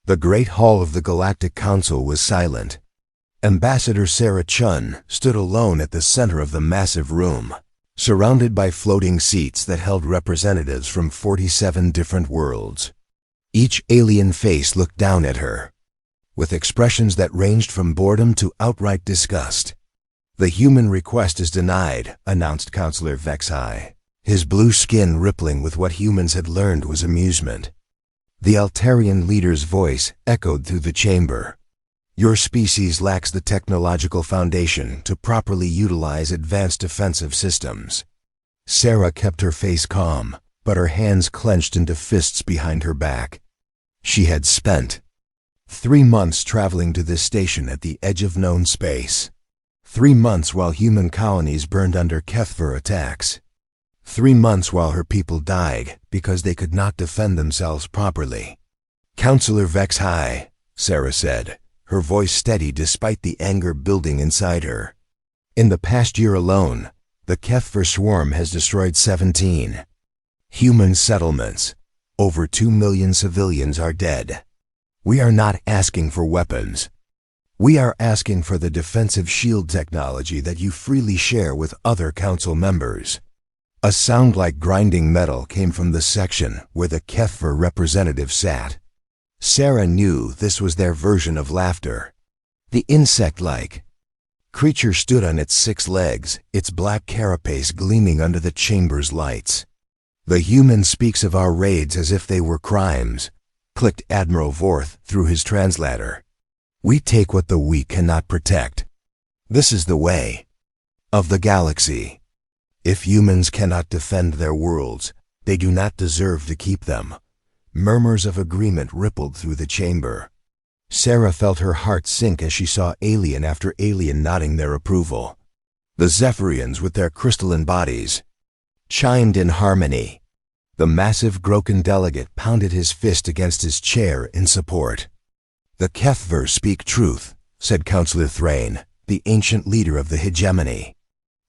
The Great Hall of the Galactic Council was silent. Ambassador Sarah Chun stood alone at the center of the massive room, surrounded by floating seats that held representatives from 47 different worlds. Each alien face looked down at her, with expressions that ranged from boredom to outright disgust. "The human request is denied," announced Counselor Vexai, his blue skin rippling with what humans had learned was amusement. The Altarian leader's voice echoed through the chamber. "Your species lacks the technological foundation to properly utilize advanced defensive systems." Sarah kept her face calm, but her hands clenched into fists behind her back. She had spent 3 months traveling to this station at the edge of known space. 3 months while human colonies burned under Kethver attacks. 3 months while her people died because they could not defend themselves properly. "Counselor Vexai," Sarah said, her voice steady despite the anger building inside her. "In the past year alone, the Kethver swarm has destroyed 17 human settlements. Over 2 million civilians are dead. We are not asking for weapons. We are asking for the defensive shield technology that you freely share with other council members." A sound like grinding metal came from the section where the Kethver representative sat. Sarah knew this was their version of laughter. The insect-like creature stood on its 6 legs, its black carapace gleaming under the chamber's lights. "The human speaks of our raids as if they were crimes," clicked Admiral Vorth through his translator. "We take what the weak cannot protect. This is the way of the galaxy. If humans cannot defend their worlds, they do not deserve to keep them." Murmurs of agreement rippled through the chamber. Sarah felt her heart sink as she saw alien after alien nodding their approval. The Zephyrians, with their crystalline bodies, chimed in harmony. The massive Groken delegate pounded his fist against his chair in support. "The Kethver speak truth," said Counselor Thrain, the ancient leader of the hegemony.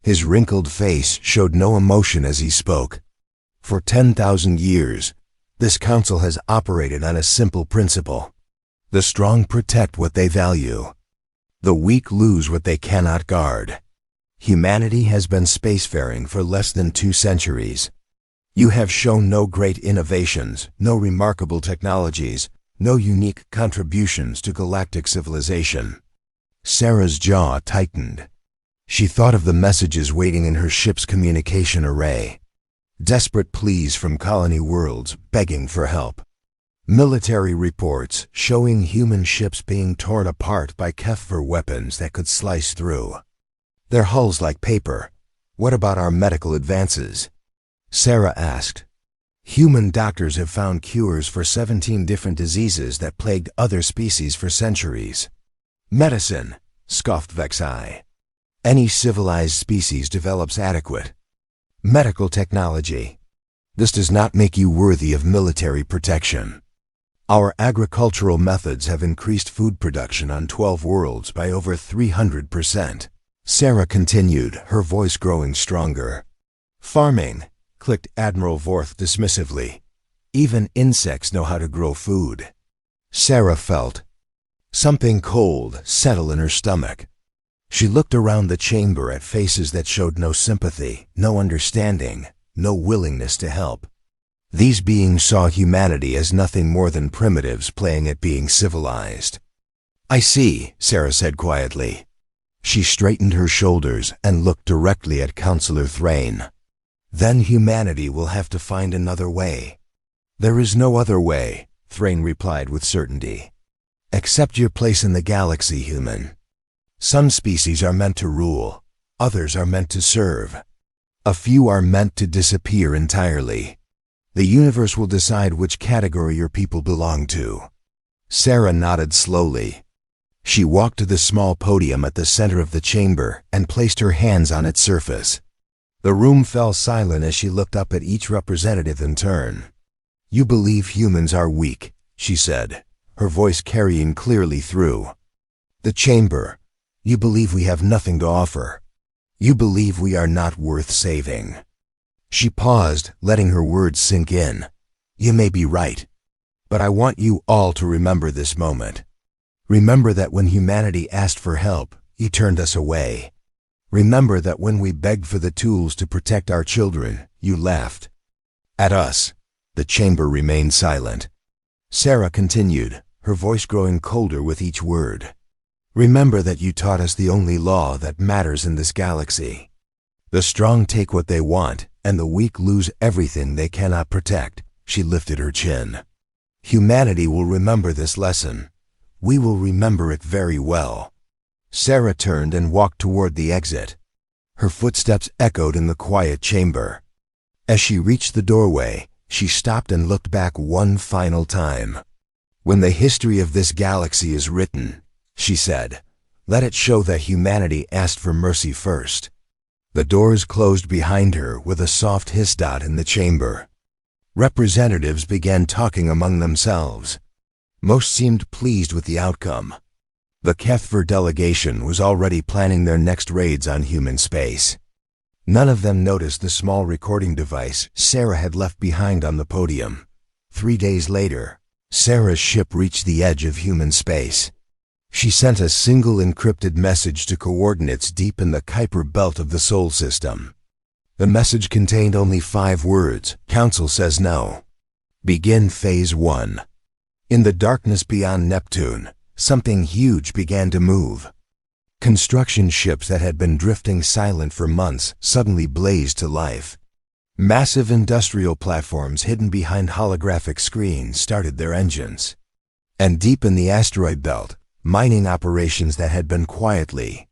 His wrinkled face showed no emotion as he spoke. "For 10,000 years, this council has operated on a simple principle. The strong protect what they value. The weak lose what they cannot guard. Humanity has been spacefaring for less than 2 centuries. You have shown no great innovations, no remarkable technologies, no unique contributions to galactic civilization." Sarah's jaw tightened. She thought of the messages waiting in her ship's communication array. Desperate pleas from colony worlds begging for help. Military reports showing human ships being torn apart by Kethver weapons that could slice through their hulls like paper. "What about our medical advances?" Sarah asked. "Human doctors have found cures for 17 different diseases that plagued other species for centuries." "Medicine," scoffed Vexai. "Any civilized species develops adequate medical technology. This does not make you worthy of military protection. Our agricultural methods have increased food production on 12 worlds by over 300%. Sarah continued, her voice growing stronger. "Farming," clicked Admiral Vorth dismissively. "Even insects know how to grow food." Sarah felt something cold settle in her stomach. She looked around the chamber at faces that showed no sympathy, no understanding, no willingness to help. These beings saw humanity as nothing more than primitives playing at being civilized. "I see," Sarah said quietly. She straightened her shoulders and looked directly at Counselor Thrain. "Then humanity will have to find another way." "There is no other way," Thrain replied with certainty. "Accept your place in the galaxy, human. Some species are meant to rule, others are meant to serve. A few are meant to disappear entirely. The universe will decide which category your people belong to." Sarah nodded slowly. She walked to the small podium at the center of the chamber and placed her hands on its surface. The room fell silent as she looked up at each representative in turn. "You believe humans are weak," she said, her voice carrying clearly through the chamber. "You believe we have nothing to offer. You believe we are not worth saving." She paused, letting her words sink in. "You may be right. But I want you all to remember this moment. Remember that when humanity asked for help, you turned us away. Remember that when we begged for the tools to protect our children, you laughed at us." The chamber remained silent. Sarah continued, her voice growing colder with each word. "Remember that you taught us the only law that matters in this galaxy. The strong take what they want, and the weak lose everything they cannot protect." She lifted her chin. "Humanity will remember this lesson. We will remember it very well." Sarah turned and walked toward the exit. Her footsteps echoed in the quiet chamber. As she reached the doorway, she stopped and looked back one final time. "When the history of this galaxy is written," she said, "let it show that humanity asked for mercy first." The doors closed behind her with a soft hiss dot in the chamber. Representatives began talking among themselves. Most seemed pleased with the outcome. The HFY delegation was already planning their next raids on human space. None of them noticed the small recording device Sarah had left behind on the podium. 3 days later, Sarah's ship reached the edge of human space. She sent a single encrypted message to coordinates deep in the Kuiper belt of the Sol system. The message contained only 5 words: "Council says no. Begin Phase 1. In the darkness beyond Neptune, something huge began to move. Construction ships that had been drifting silent for months suddenly blazed to life. Massive industrial platforms hidden behind holographic screens started their engines. And deep in the asteroid belt, mining operations that had been quietly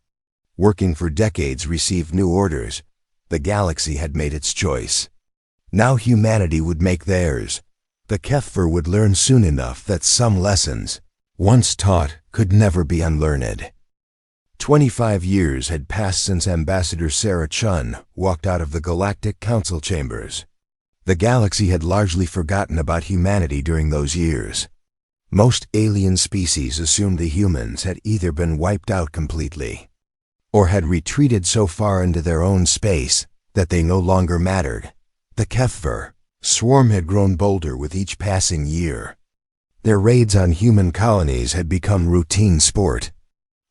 working for decades received new orders. The galaxy had made its choice. Now humanity would make theirs. The HFY would learn soon enough that some lessons, once taught, could never be unlearned. 25 years had passed since Ambassador Sarah Chun walked out of the Galactic Council chambers. The galaxy had largely forgotten about humanity during those years. Most alien species assumed the humans had either been wiped out completely, or had retreated so far into their own space that they no longer mattered. The HFY swarm had grown bolder with each passing year. Their raids on human colonies had become routine sport.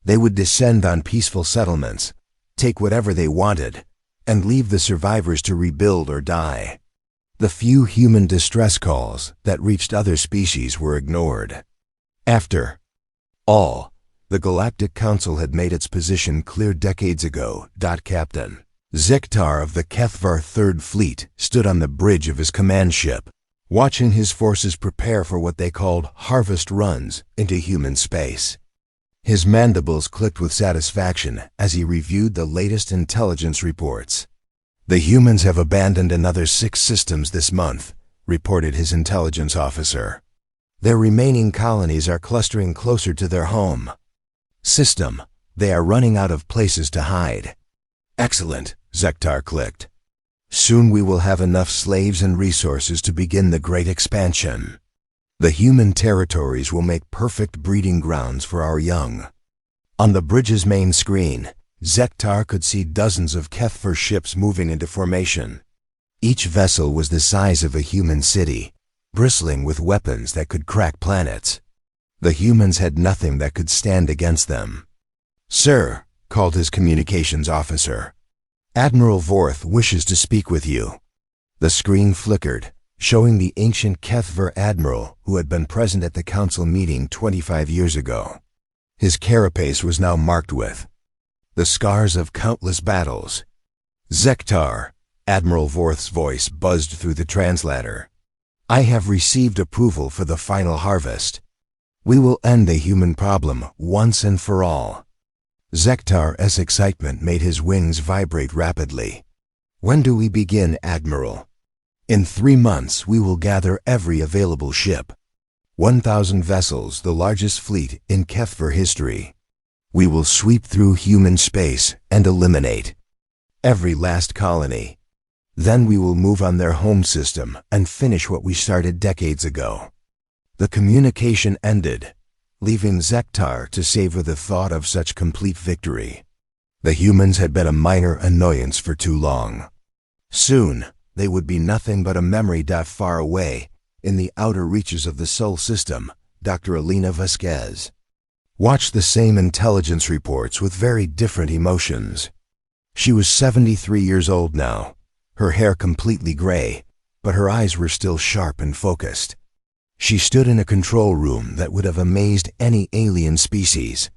They would descend on peaceful settlements, take whatever they wanted, and leave the survivors to rebuild or die. The few human distress calls that reached other species were ignored. After all, the Galactic Council had made its position clear decades ago. Captain Zektar of the HFY Third Fleet stood on the bridge of his command ship, watching his forces prepare for what they called harvest runs into human space. His mandibles clicked with satisfaction as he reviewed the latest intelligence reports. "The humans have abandoned another 6 systems this month," reported his intelligence officer. "Their remaining colonies are clustering closer to their home system. They are running out of places to hide." "Excellent," Zektar clicked. "Soon we will have enough slaves and resources to begin the great expansion. The human territories will make perfect breeding grounds for our young." On the bridge's main screen, Zektar could see dozens of HFY ships moving into formation. Each vessel was the size of a human city, bristling with weapons that could crack planets. The humans had nothing that could stand against them. "Sir," called his communications officer, "Admiral Vorth wishes to speak with you." The screen flickered, showing the ancient HFY admiral who had been present at the council meeting 25 years ago. His carapace was now marked with the scars of countless battles. "Zektar," Admiral Vorth's voice buzzed through the translator, "I have received approval for the final harvest. We will end the human problem once and for all." Zektar's excitement made his wings vibrate rapidly. "When do we begin, Admiral?" "In 3 months we will gather every available ship. 1,000 vessels, the largest fleet in HFY history. We will sweep through human space and eliminate every last colony. Then we will move on their home system and finish what we started decades ago." The communication ended, leaving Zektar to savor the thought of such complete victory. The humans had been a minor annoyance for too long. Soon, they would be nothing but a memory far away in the outer reaches of the Sol system, Dr. Elena Vasquez watched the same intelligence reports with very different emotions. She was 73 years old now, her hair completely gray, but her eyes were still sharp and focused. She stood in a control room that would have amazed any alien species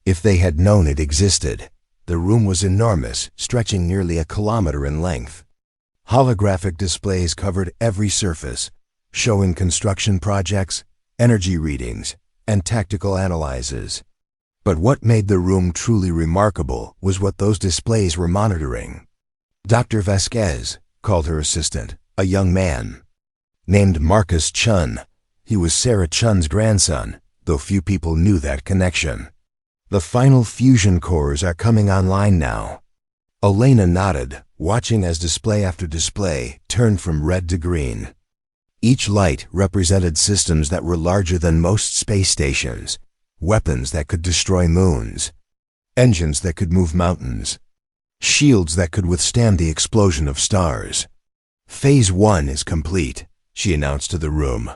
if they had known it existed. The room was enormous, stretching nearly a kilometer in length. Holographic displays covered every surface, showing construction projects, energy readings, and tactical analyses. But what made the room truly remarkable was what those displays were monitoring. Dr. Vasquez called her assistant, a young man named Marcus Chun. He was Sarah Chun's grandson, though few people knew that connection. The final fusion cores are coming online now. Elena nodded, watching as display after display turned from red to green. Each light represented systems that were larger than most space stations, weapons that could destroy moons, engines that could move mountains, shields that could withstand the explosion of stars. Phase 1 is complete, she announced to the room.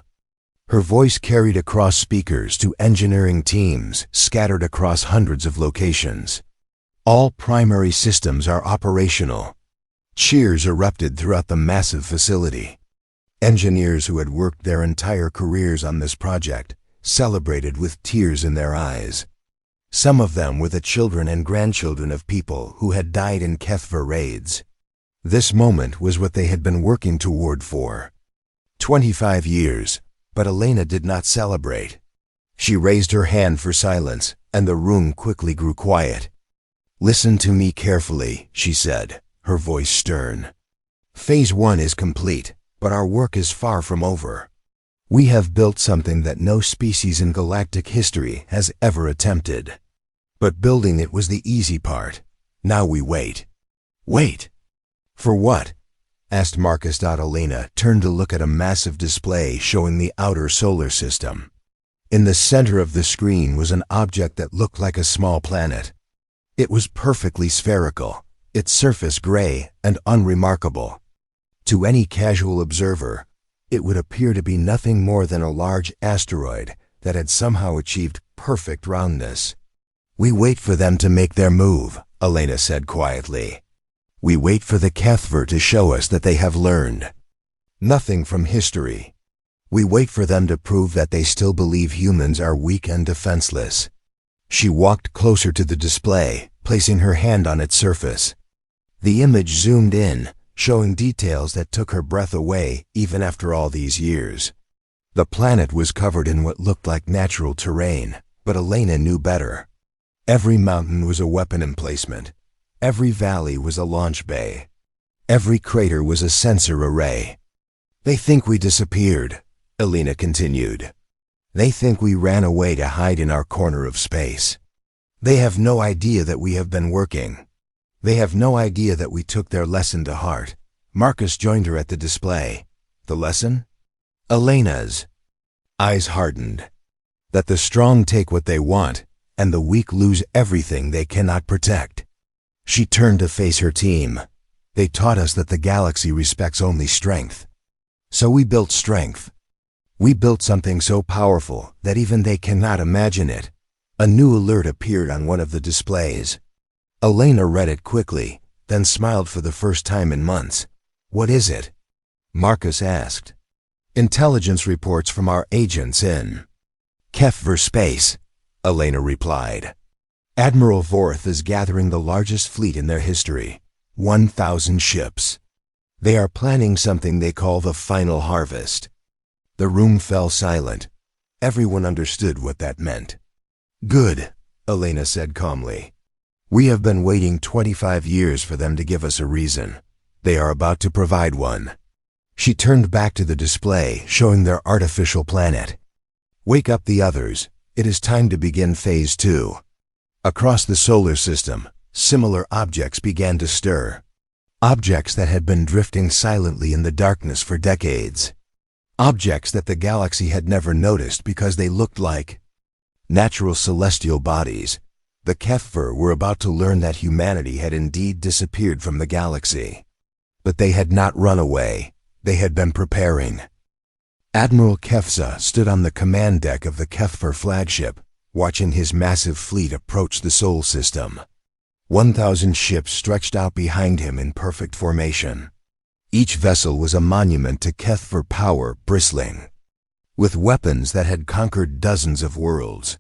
Her voice carried across speakers to engineering teams scattered across hundreds of locations. All primary systems are operational. Cheers erupted throughout the massive facility. Engineers who had worked their entire careers on this project celebrated with tears in their eyes. Some of them were the children and grandchildren of people who had died in HFY raids. This moment was what they had been working toward for 25 years, but Elena did not celebrate. She raised her hand for silence, and the room quickly grew quiet. "Listen to me carefully," she said, her voice stern. "Phase 1 is complete, but our work is far from over. We have built something that no species in galactic history has ever attempted. But building it was the easy part. Now we wait." "Wait? For what?" asked Marcus. Elena turned to look at a massive display showing the outer solar system. In the center of the screen was an object that looked like a small planet. It was perfectly spherical, its surface gray and unremarkable. To any casual observer, it would appear to be nothing more than a large asteroid that had somehow achieved perfect roundness. "We wait for them to make their move," Elena said quietly. "We wait for the HFY to show us that they have learned nothing from history. We wait for them to prove that they still believe humans are weak and defenseless." She walked closer to the display, placing her hand on its surface. The image zoomed in, showing details that took her breath away even after all these years. The planet was covered in what looked like natural terrain, but Elena knew better. Every mountain was a weapon emplacement. Every valley was a launch bay. Every crater was a sensor array. "They think we disappeared," Elena continued. "They think we ran away to hide in our corner of space. They have no idea that we have been working. They have no idea that we took their lesson to heart." Marcus joined her at the display. "The lesson?" Elena's eyes hardened. "That the strong take what they want, and the weak lose everything they cannot protect." She turned to face her team. "They taught us that the galaxy respects only strength. So we built strength. We built something so powerful that even they cannot imagine it." A new alert appeared on one of the displays. Elena read it quickly, then smiled for the first time in months. "What is it?" Marcus asked. "Intelligence reports from our agents in HFY space," Elena replied. "Admiral Vorth is gathering the largest fleet in their history, 1,000 ships. They are planning something they call the final harvest." The room fell silent. Everyone understood what that meant. "Good," Elena said calmly. "We have been waiting 25 years for them to give us a reason. They are about to provide one." She turned back to the display, showing their artificial planet. "Wake up the others. It is time to begin Phase 2. Across the solar system, similar objects began to stir. Objects that had been drifting silently in the darkness for decades. Objects that the galaxy had never noticed because they looked like natural celestial bodies. The HFY were about to learn that humanity had indeed disappeared from the galaxy. But they had not run away. They had been preparing. Admiral Kefza stood on the command deck of the Keffer flagship, watching his massive fleet approach the Sol system. 1,000 ships stretched out behind him in perfect formation. Each vessel was a monument to Keffer power bristling with weapons that had conquered dozens of worlds.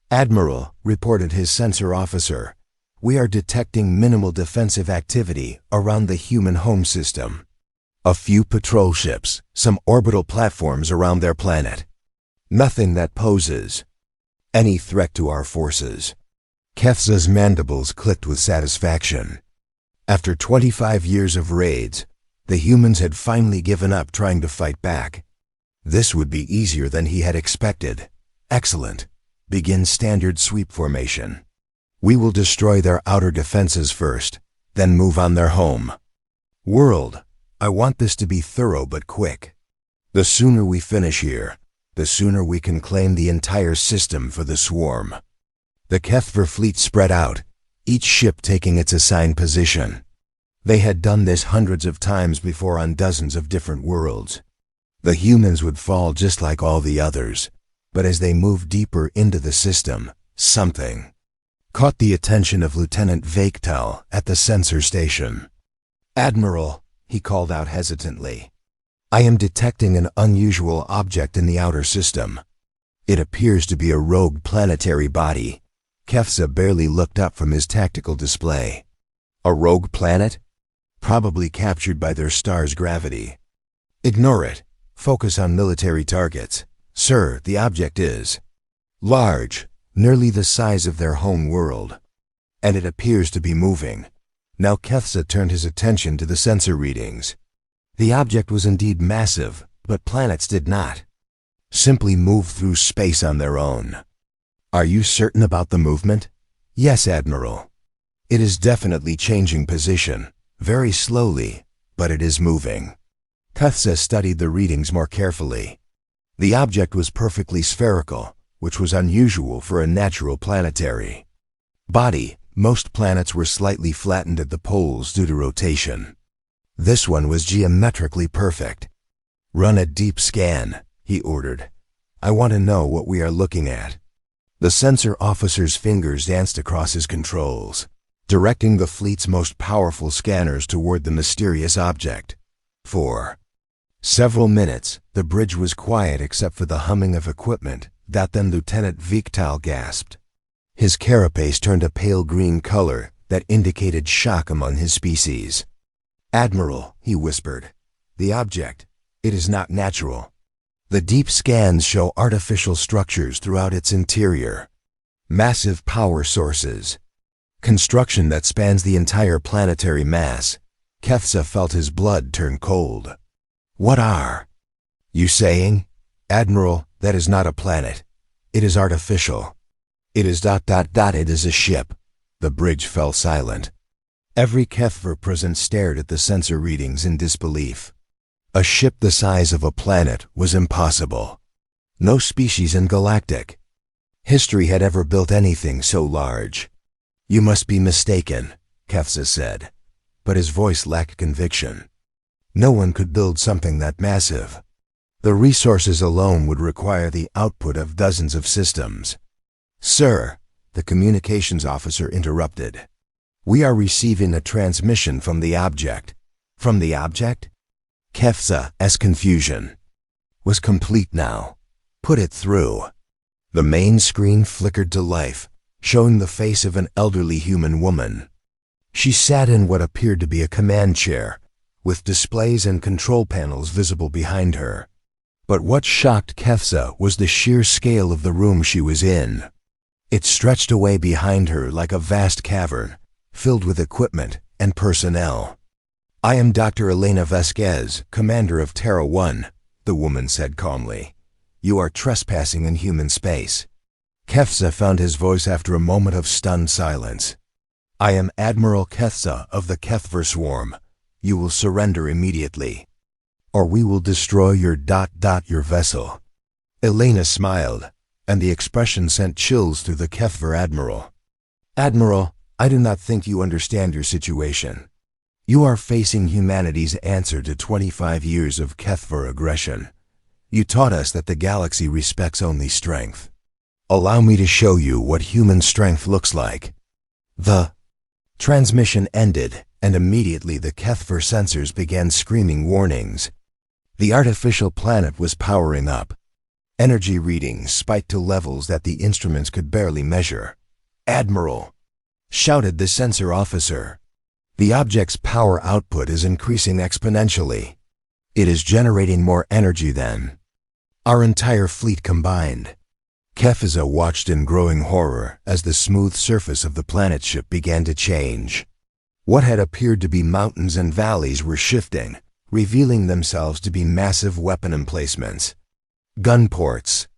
"Admiral," reported his sensor officer, "we are detecting minimal defensive activity around the human home system. A few patrol ships, some orbital platforms around their planet. Nothing that poses any threat to our forces." Kefza's mandibles clicked with satisfaction. After 25 years of raids, the humans had finally given up trying to fight back. This would be easier than he had expected. "Excellent. Begin standard sweep formation. We will destroy their outer defenses first, then move on their home world. I want this to be thorough but quick. The sooner we finish here, the sooner we can claim the entire system for the swarm." The Keffer fleet spread out, each ship taking its assigned position. They had done this hundreds of times before on dozens of different worlds. The humans would fall just like all the others, but as they moved deeper into the system, something caught the attention of Lieutenant Vaketal at the sensor station. "Admiral," he called out hesitantly, "I am detecting an unusual object in the outer system. It appears to be a rogue planetary body." Kefza barely looked up from his tactical display. "A rogue planet? Probably captured by their star's gravity. Ignore it. Focus on military targets. Sir, the object is large, nearly the size of their home world. And it appears to be moving." Now Kefza turned his attention to the sensor readings. The object was indeed massive, but planets did not simply move through space on their own. "Are you certain about the movement?" "Yes, Admiral. It is definitely changing position, very slowly, but it is moving." Kefza studied the readings more carefully. The object was perfectly spherical, which was unusual for a natural planetary body. Most planets were slightly flattened at the poles due to rotation. This one was geometrically perfect. "Run a deep scan," he ordered. "I want to know what we are looking at." The sensor officer's fingers danced across his controls, directing the fleet's most powerful scanners toward the mysterious object. For several minutes, the bridge was quiet except for the humming of equipment. Then Lieutenant Vaketal gasped. His carapace turned a pale green color that indicated shock among his species. "Admiral," he whispered, "the object, it is not natural. The deep scans show artificial structures throughout its interior. Massive power sources. Construction that spans the entire planetary mass." Kefza felt his blood turn cold. "What are you saying?" "Admiral, that is not a planet. It is artificial. It is ... It is a ship." The bridge fell silent. Every Keffer present stared at the sensor readings in disbelief. A ship the size of a planet was impossible. No species in galactic history had ever built anything so large. "You must be mistaken," Kefza said, but his voice lacked conviction. "No one could build something that massive. The resources alone would require the output of dozens of systems." "Sir," the communications officer interrupted, "we are receiving a transmission from the object." "From the object?" Kefza's confusion was complete now. "Put it through." The main screen flickered to life, showing the face of an elderly human woman. She sat in what appeared to be a command chair, with displays and control panels visible behind her. But what shocked Kefza was the sheer scale of the room she was in. It stretched away behind her like a vast cavern, filled with equipment and personnel. "I am Dr. Elena Vasquez, commander of Terra 1, the woman said calmly. "You are trespassing in human space." Kefza found his voice after a moment of stunned silence. "I am Admiral Kefza of the Keffer Swarm. You will surrender immediately, or we will destroy your ... your vessel." Elena smiled, and the expression sent chills through the Keffer admiral. "Admiral, I do not think you understand your situation. You are facing humanity's answer to 25 years of Keffer aggression. You taught us that the galaxy respects only strength. Allow me to show you what human strength looks like. The transmission ended, and immediately the Kethver sensors began screaming warnings. The artificial planet was powering up. Energy readings spiked to levels that the instruments could barely measure. "Admiral!" shouted the sensor officer. "The object's power output is increasing exponentially. It is generating more energy than our entire fleet combined." Kefza watched in growing horror as the smooth surface of the planet ship began to change. What had appeared to be mountains and valleys were shifting, revealing themselves to be massive weapon emplacements. Gun ports,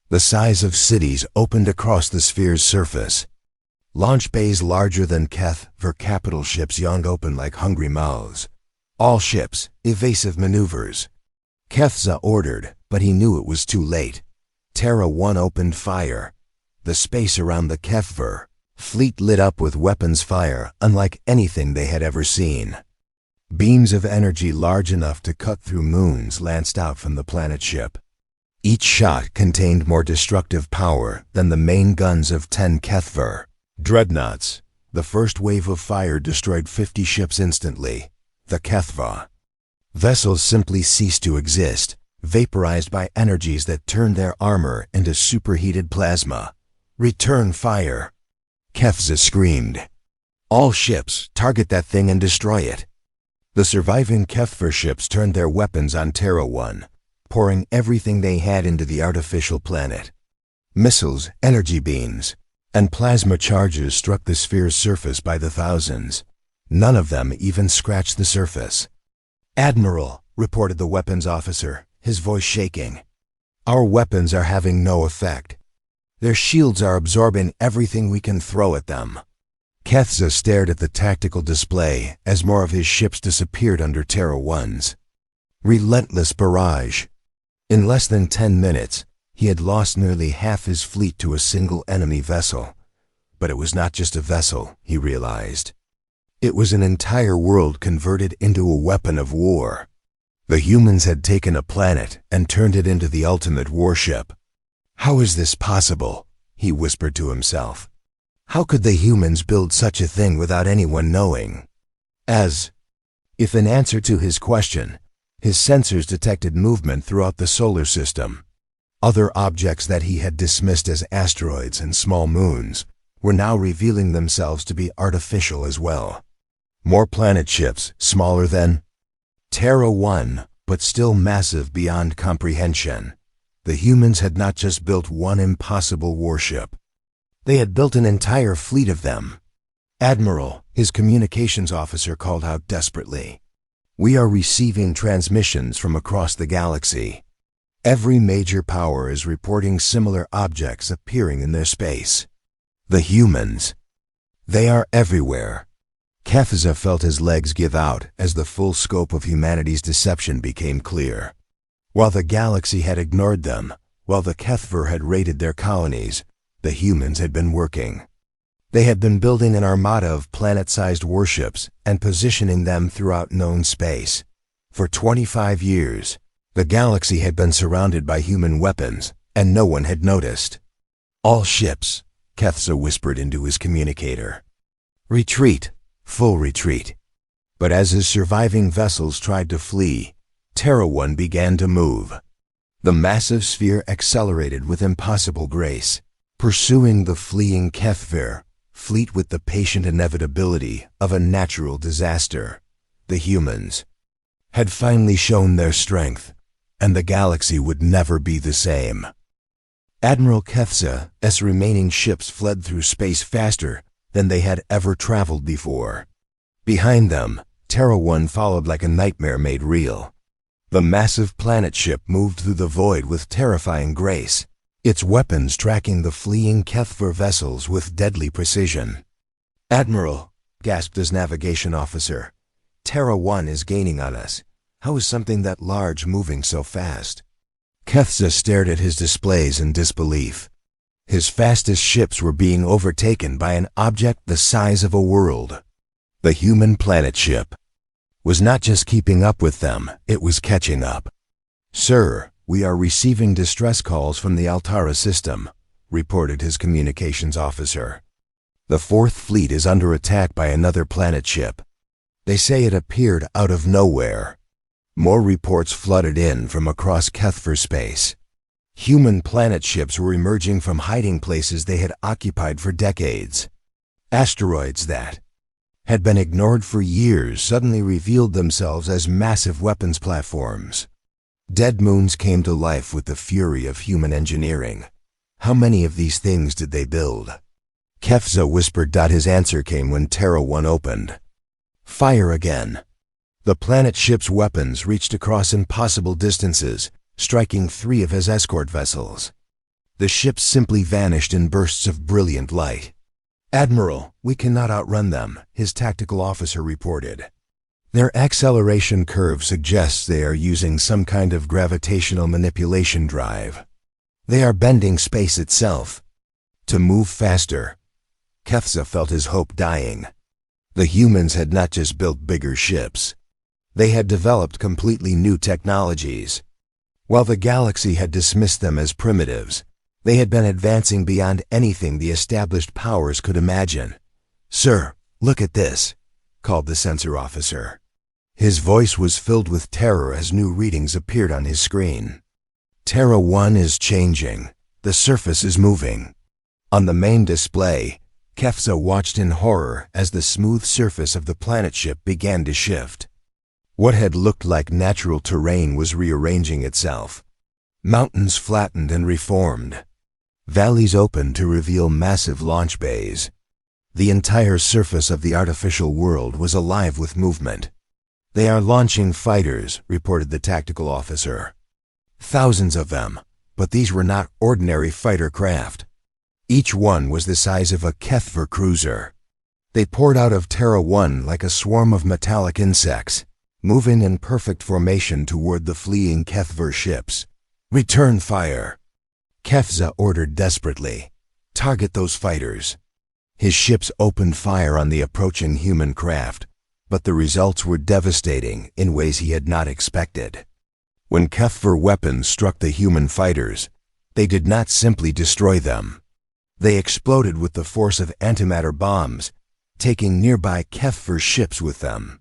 the size of cities, opened across the sphere's surface. Launch bays larger than Kethver capital ships yawned open like hungry mouths. "All ships, evasive maneuvers." Kefza ordered, but he knew it was too late. Terra 1 opened fire. The space around the Kethver fleet lit up with weapons fire unlike anything they had ever seen. Beams of energy large enough to cut through moons lanced out from the planet ship. Each shot contained more destructive power than the main guns of 10 Kethver dreadnoughts. The first wave of fire destroyed 50 ships instantly. The Kethva vessels simply ceased to exist, vaporized by energies that turned their armor into superheated plasma. "Return fire!" Kefza screamed. "All ships, target that thing and destroy it." The surviving Kethver ships turned their weapons on Terra 1, pouring everything they had into the artificial planet. Missiles, energy beams, and plasma charges struck the sphere's surface by the thousands. None of them even scratched the surface. "Admiral," reported the weapons officer, his voice shaking. "Our weapons are having no effect. Their shields are absorbing everything we can throw at them." Kefza stared at the tactical display as more of his ships disappeared under Terra 1's relentless barrage. In less than 10 minutes, he had lost nearly half his fleet to a single enemy vessel. But it was not just a vessel, he realized. It was an entire world converted into a weapon of war. The humans had taken a planet and turned it into the ultimate warship. "How is this possible?" he whispered to himself. "How could the humans build such a thing without anyone knowing?" As if in answer to his question, his sensors detected movement throughout the solar system. Other objects that he had dismissed as asteroids and small moons were now revealing themselves to be artificial as well. More planet ships, smaller than Terra 1, but still massive beyond comprehension. The humans had not just built one impossible warship. They had built an entire fleet of them. "Admiral," his communications officer called out desperately. "We are receiving transmissions from across the galaxy. Every major power is reporting similar objects appearing in their space. The humans, they are everywhere." Kefza felt his legs give out as the full scope of humanity's deception became clear. While the galaxy had ignored them, while the Kethver had raided their colonies, the humans had been working. They had been building an armada of planet-sized warships and positioning them throughout known space. For 25 years, the galaxy had been surrounded by human weapons, and no one had noticed. "All ships," Kefza whispered into his communicator. "Retreat, full retreat." But as his surviving vessels tried to flee, Terra 1 began to move. The massive sphere accelerated with impossible grace, pursuing the fleeing Kethver fleet with the patient inevitability of a natural disaster. The humans had finally shown their strength, and the galaxy would never be the same. Admiral Kefza's remaining ships fled through space faster than they had ever traveled before. Behind them, Terra 1 followed like a nightmare made real. The massive planet ship moved through the void with terrifying grace, its weapons tracking the fleeing Kethver vessels with deadly precision. "Admiral," gasped his navigation officer, "Terra 1 is gaining on us. How is something that large moving so fast?" Kefza stared at his displays in disbelief. His fastest ships were being overtaken by an object the size of a world. The human planet ship was not just keeping up with them, it was catching up. "Sir," "We are receiving distress calls from the Altara system," reported his communications officer. "The Fourth Fleet is under attack by another planet ship. They say it appeared out of nowhere." More reports flooded in from across Kethver space. Human planet ships were emerging from hiding places they had occupied for decades. Asteroids that had been ignored for years suddenly revealed themselves as massive weapons platforms. Dead moons came to life with the fury of human engineering. How many of these things did they build? Kefza whispered. His answer came when Terra 1 opened. Fire again. The planet ship's weapons reached across impossible distances, striking 3 of his escort vessels. The ships simply vanished in bursts of brilliant light. "Admiral, we cannot outrun them," his tactical officer reported. "Their acceleration curve suggests they are using some kind of gravitational manipulation drive. They are bending space itself to move faster." Kefza felt his hope dying. The humans had not just built bigger ships. They had developed completely new technologies. While the galaxy had dismissed them as primitives, they had been advancing beyond anything the established powers could imagine. "Sir, look at this," called the sensor officer. His voice was filled with terror as new readings appeared on his screen. "Terra 1 is changing. The surface is moving." On the main display, Kefza watched in horror as the smooth surface of the planet ship began to shift. What had looked like natural terrain was rearranging itself. Mountains flattened and reformed. Valleys opened to reveal massive launch bays. The entire surface of the artificial world was alive with movement. "They are launching fighters," reported the tactical officer. "Thousands of them, but these were not ordinary fighter craft. Each one was the size of a Kethver cruiser. They poured out of Terra 1 like a swarm of metallic insects, moving in perfect formation toward the fleeing Kethver ships. "Return fire," Kefza ordered desperately. "Target those fighters." His ships opened fire on the approaching human craft, but the results were devastating in ways he had not expected. When Kethver weapons struck the human fighters, they did not simply destroy them. They exploded with the force of antimatter bombs, taking nearby Kethver ships with them.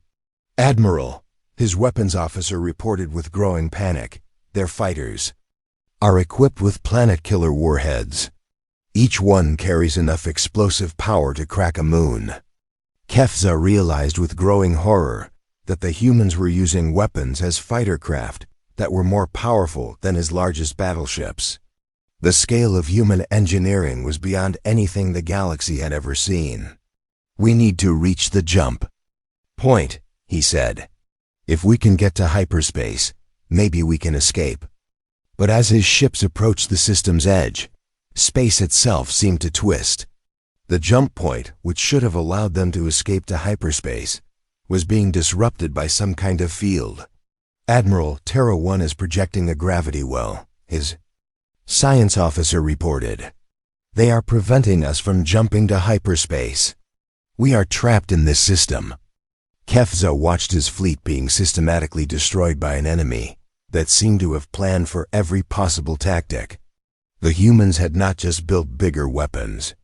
"Admiral," his weapons officer reported with growing panic, "their fighters are equipped with planet-killer warheads. Each one carries enough explosive power to crack a moon." Kefza realized with growing horror that the humans were using weapons as fighter craft that were more powerful than his largest battleships. The scale of human engineering was beyond anything the galaxy had ever seen. "We need to reach the jump point," he said. "If we can get to hyperspace, maybe we can escape." But as his ships approached the system's edge, space itself seemed to twist. The jump point, which should have allowed them to escape to hyperspace, was being disrupted by some kind of field. "Admiral, Terra 1 is projecting a gravity well," his science officer reported. "They are preventing us from jumping to hyperspace. We are trapped in this system." Kefza watched his fleet being systematically destroyed by an enemy that seemed to have planned for every possible tactic. The humans had not just built bigger weapons.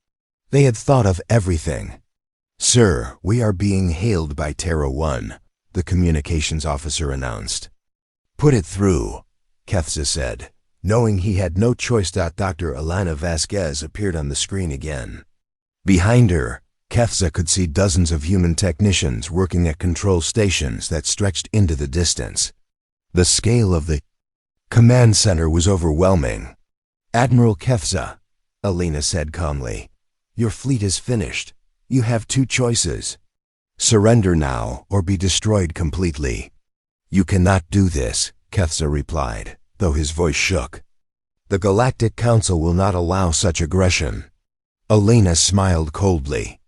They had thought of everything. "Sir, we are being hailed by Terra 1, the communications officer announced. "Put it through," Kefza said, knowing he had no choice. Dr. Alana Vasquez appeared on the screen again. Behind her, Kefza could see dozens of human technicians working at control stations that stretched into the distance. The scale of the command center was overwhelming. "Admiral Kefza," Alina said calmly, "your fleet is finished. You have 2 choices. Surrender now or be destroyed completely." "You cannot do this," Kefza replied, though his voice shook. "The Galactic Council will not allow such aggression." Alina smiled coldly.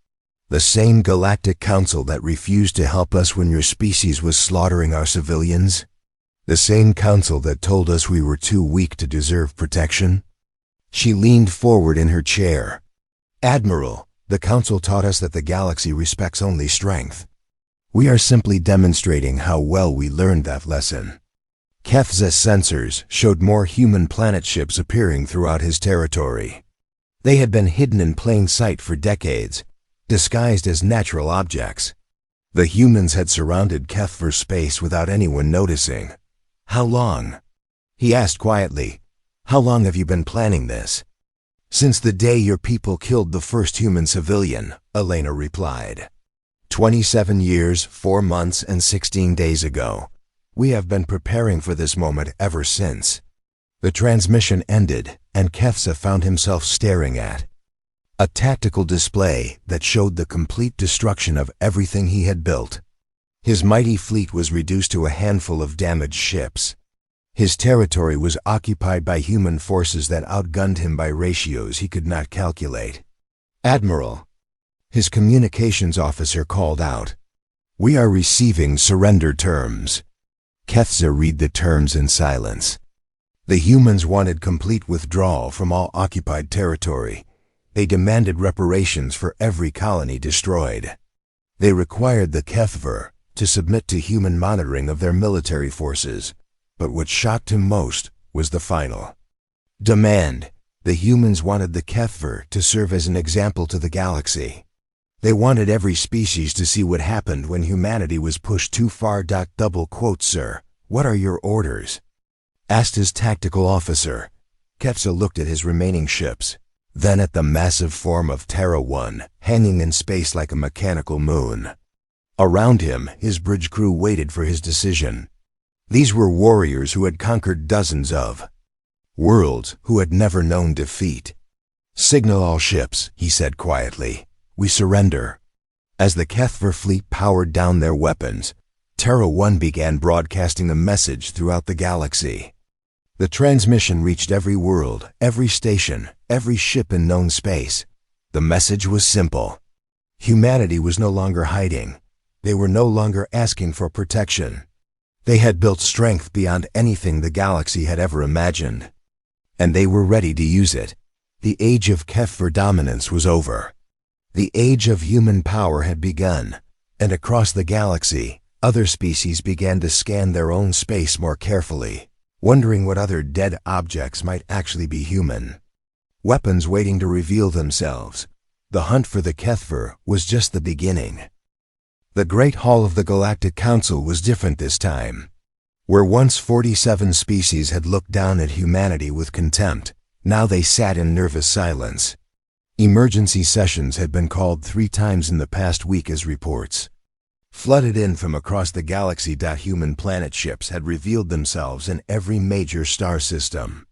"The same Galactic Council that refused to help us when your species was slaughtering our civilians? The same council that told us we were too weak to deserve protection?" She leaned forward in her chair. "Admiral, the council taught us that the galaxy respects only strength. We are simply demonstrating how well we learned that lesson." Kefza's sensors showed more human planet ships appearing throughout his territory. They had been hidden in plain sight for decades, disguised as natural objects. The humans had surrounded Kefver's space without anyone noticing. "How long?" he asked quietly. "How long have you been planning this?" "Since the day your people killed the first human civilian," Elena replied. 27 years, 4 months, and 16 days ago. We have been preparing for this moment ever since. The transmission ended, and Kefza found himself staring at a tactical display that showed the complete destruction of everything he had built. His mighty fleet was reduced to a handful of damaged ships. His territory was occupied by human forces that outgunned him by ratios he could not calculate. "Admiral," his communications officer called out, "we are receiving surrender terms." Kefza read the terms in silence. The humans wanted complete withdrawal from all occupied territory. They demanded reparations for every colony destroyed. They required the Kefver to submit to human monitoring of their military forces. But what shocked him most was the final demand. The humans wanted the Kefver to serve as an example to the galaxy. They wanted every species to see what happened when humanity was pushed too far. "Sir, what are your orders?" asked his tactical officer. Kefza looked at his remaining ships, then at the massive form of Terra 1, hanging in space like a mechanical moon. Around him, his bridge crew waited for his decision. These were warriors who had conquered dozens of worlds, who had never known defeat. "Signal all ships," he said quietly. "We surrender." As the Kefver fleet powered down their weapons, Terra 1 began broadcasting a message throughout the galaxy. The transmission reached every world, every station, every ship in known space. The message was simple. Humanity was no longer hiding. They were no longer asking for protection. They had built strength beyond anything the galaxy had ever imagined. And they were ready to use it. The age of Kefver dominance was over. The age of human power had begun, and across the galaxy, other species began to scan their own space more carefully, wondering what other dead objects might actually be human. Weapons waiting to reveal themselves. The hunt for the Kefver was just the beginning. The Great Hall of the Galactic Council was different this time. Where once 47 species had looked down at humanity with contempt, now they sat in nervous silence. Emergency sessions had been called 3 times in the past week as reports flooded in from across the galaxy. Human planet ships had revealed themselves in every major star system.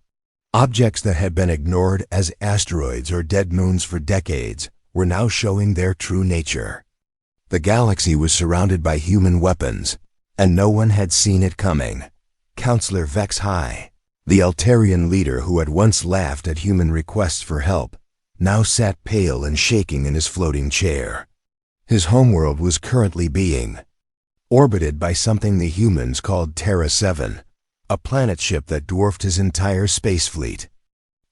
Objects that had been ignored as asteroids or dead moons for decades were now showing their true nature. The galaxy was surrounded by human weapons, and no one had seen it coming. Counselor Vex High, the Altarian leader who had once laughed at human requests for help, now sat pale and shaking in his floating chair. His homeworld was currently being orbited by something the humans called Terra 7, a planet ship that dwarfed his entire space fleet.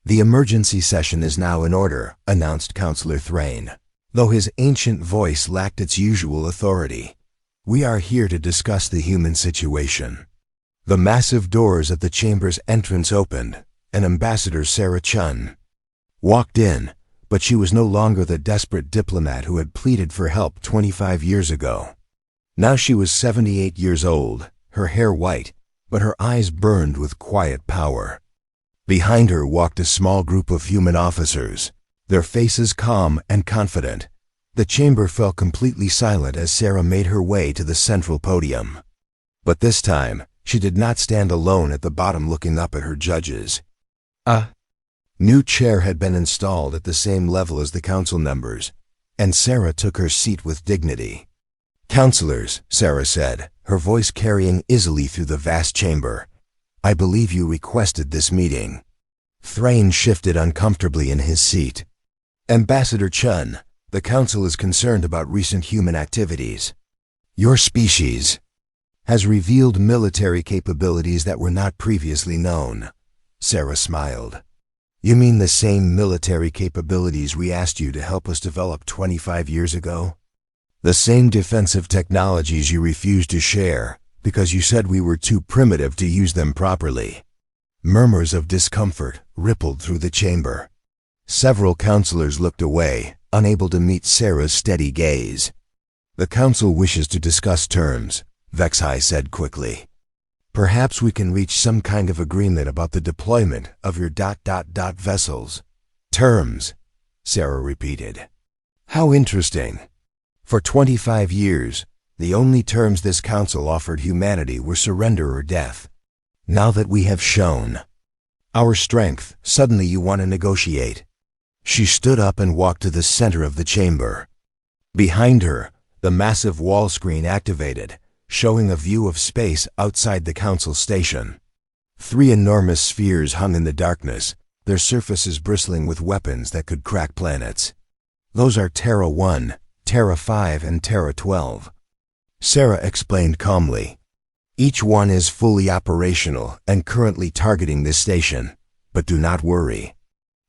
"The emergency session is now in order," announced Counselor Thrain, though his ancient voice lacked its usual authority. "We are here to discuss the human situation." The massive doors at the chamber's entrance opened, and Ambassador Sarah Chun walked in, but she was no longer the desperate diplomat who had pleaded for help 25 years ago. Now she was 78 years old, her hair white, but her eyes burned with quiet power. Behind her walked a small group of human officers, their faces calm and confident. The chamber fell completely silent as Sarah made her way to the central podium. But this time, she did not stand alone at the bottom looking up at her judges. A new chair had been installed at the same level as the council members, and Sarah took her seat with dignity. "Counselors," Sarah said, her voice carrying easily through the vast chamber, "I believe you requested this meeting." Thrain shifted uncomfortably in his seat. "Ambassador Chun, the council is concerned about recent human activities. Your species has revealed military capabilities that were not previously known." Sarah smiled. "You mean the same military capabilities we asked you to help us develop 25 years ago? The same defensive technologies you refused to share, because you said we were too primitive to use them properly." Murmurs of discomfort rippled through the chamber. Several counselors looked away, unable to meet Sarah's steady gaze. "The council wishes to discuss terms," HFY said quickly. "Perhaps we can reach some kind of agreement about the deployment of your ... vessels." "Terms," Sarah repeated. "How interesting. For 25 years, the only terms this council offered humanity were surrender or death. Now that we have shown our strength, suddenly you want to negotiate." She stood up and walked to the center of the chamber. Behind her, the massive wall screen activated, showing a view of space outside the council station. 3 enormous spheres hung in the darkness, their surfaces bristling with weapons that could crack planets. "Those are Terra 1, Terra 5, and Terra 12. Sarah explained calmly. "Each one is fully operational and currently targeting this station, but do not worry.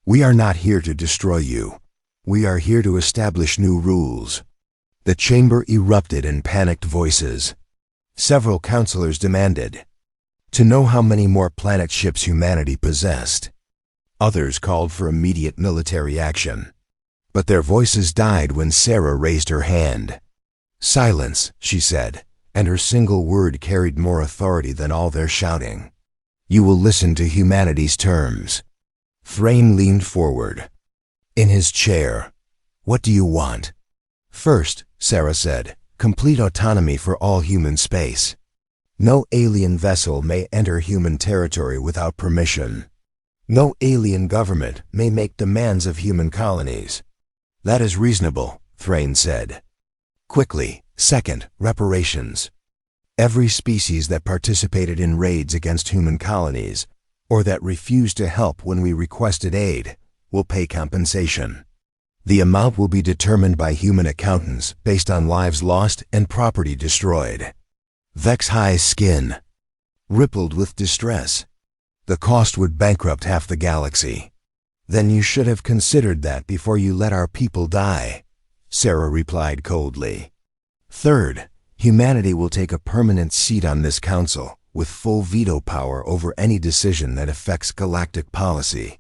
We are not here to destroy you. We are here to establish new rules." The chamber erupted in panicked voices. Several counselors demanded to know how many more planet ships humanity possessed. Others called for immediate military action. But their voices died when Sarah raised her hand. "Silence," she said, and her single word carried more authority than all their shouting. "You will listen to humanity's terms." Thrain leaned forward. In his chair. "What do you want?" "First," Sarah said, "complete autonomy for all human space. No alien vessel may enter human territory without permission. No alien government may make demands of human colonies." "That is reasonable," Thrain said. Quickly. "Second, reparations. Every species that participated in raids against human colonies, or that refused to help when we requested aid, will pay compensation. The amount will be determined by human accountants based on lives lost and property destroyed." HFY's skin rippled with distress. "The cost would bankrupt half the galaxy." "Then you should have considered that before you let our people die," Sarah replied coldly. "Third, humanity will take a permanent seat on this council, with full veto power over any decision that affects galactic policy."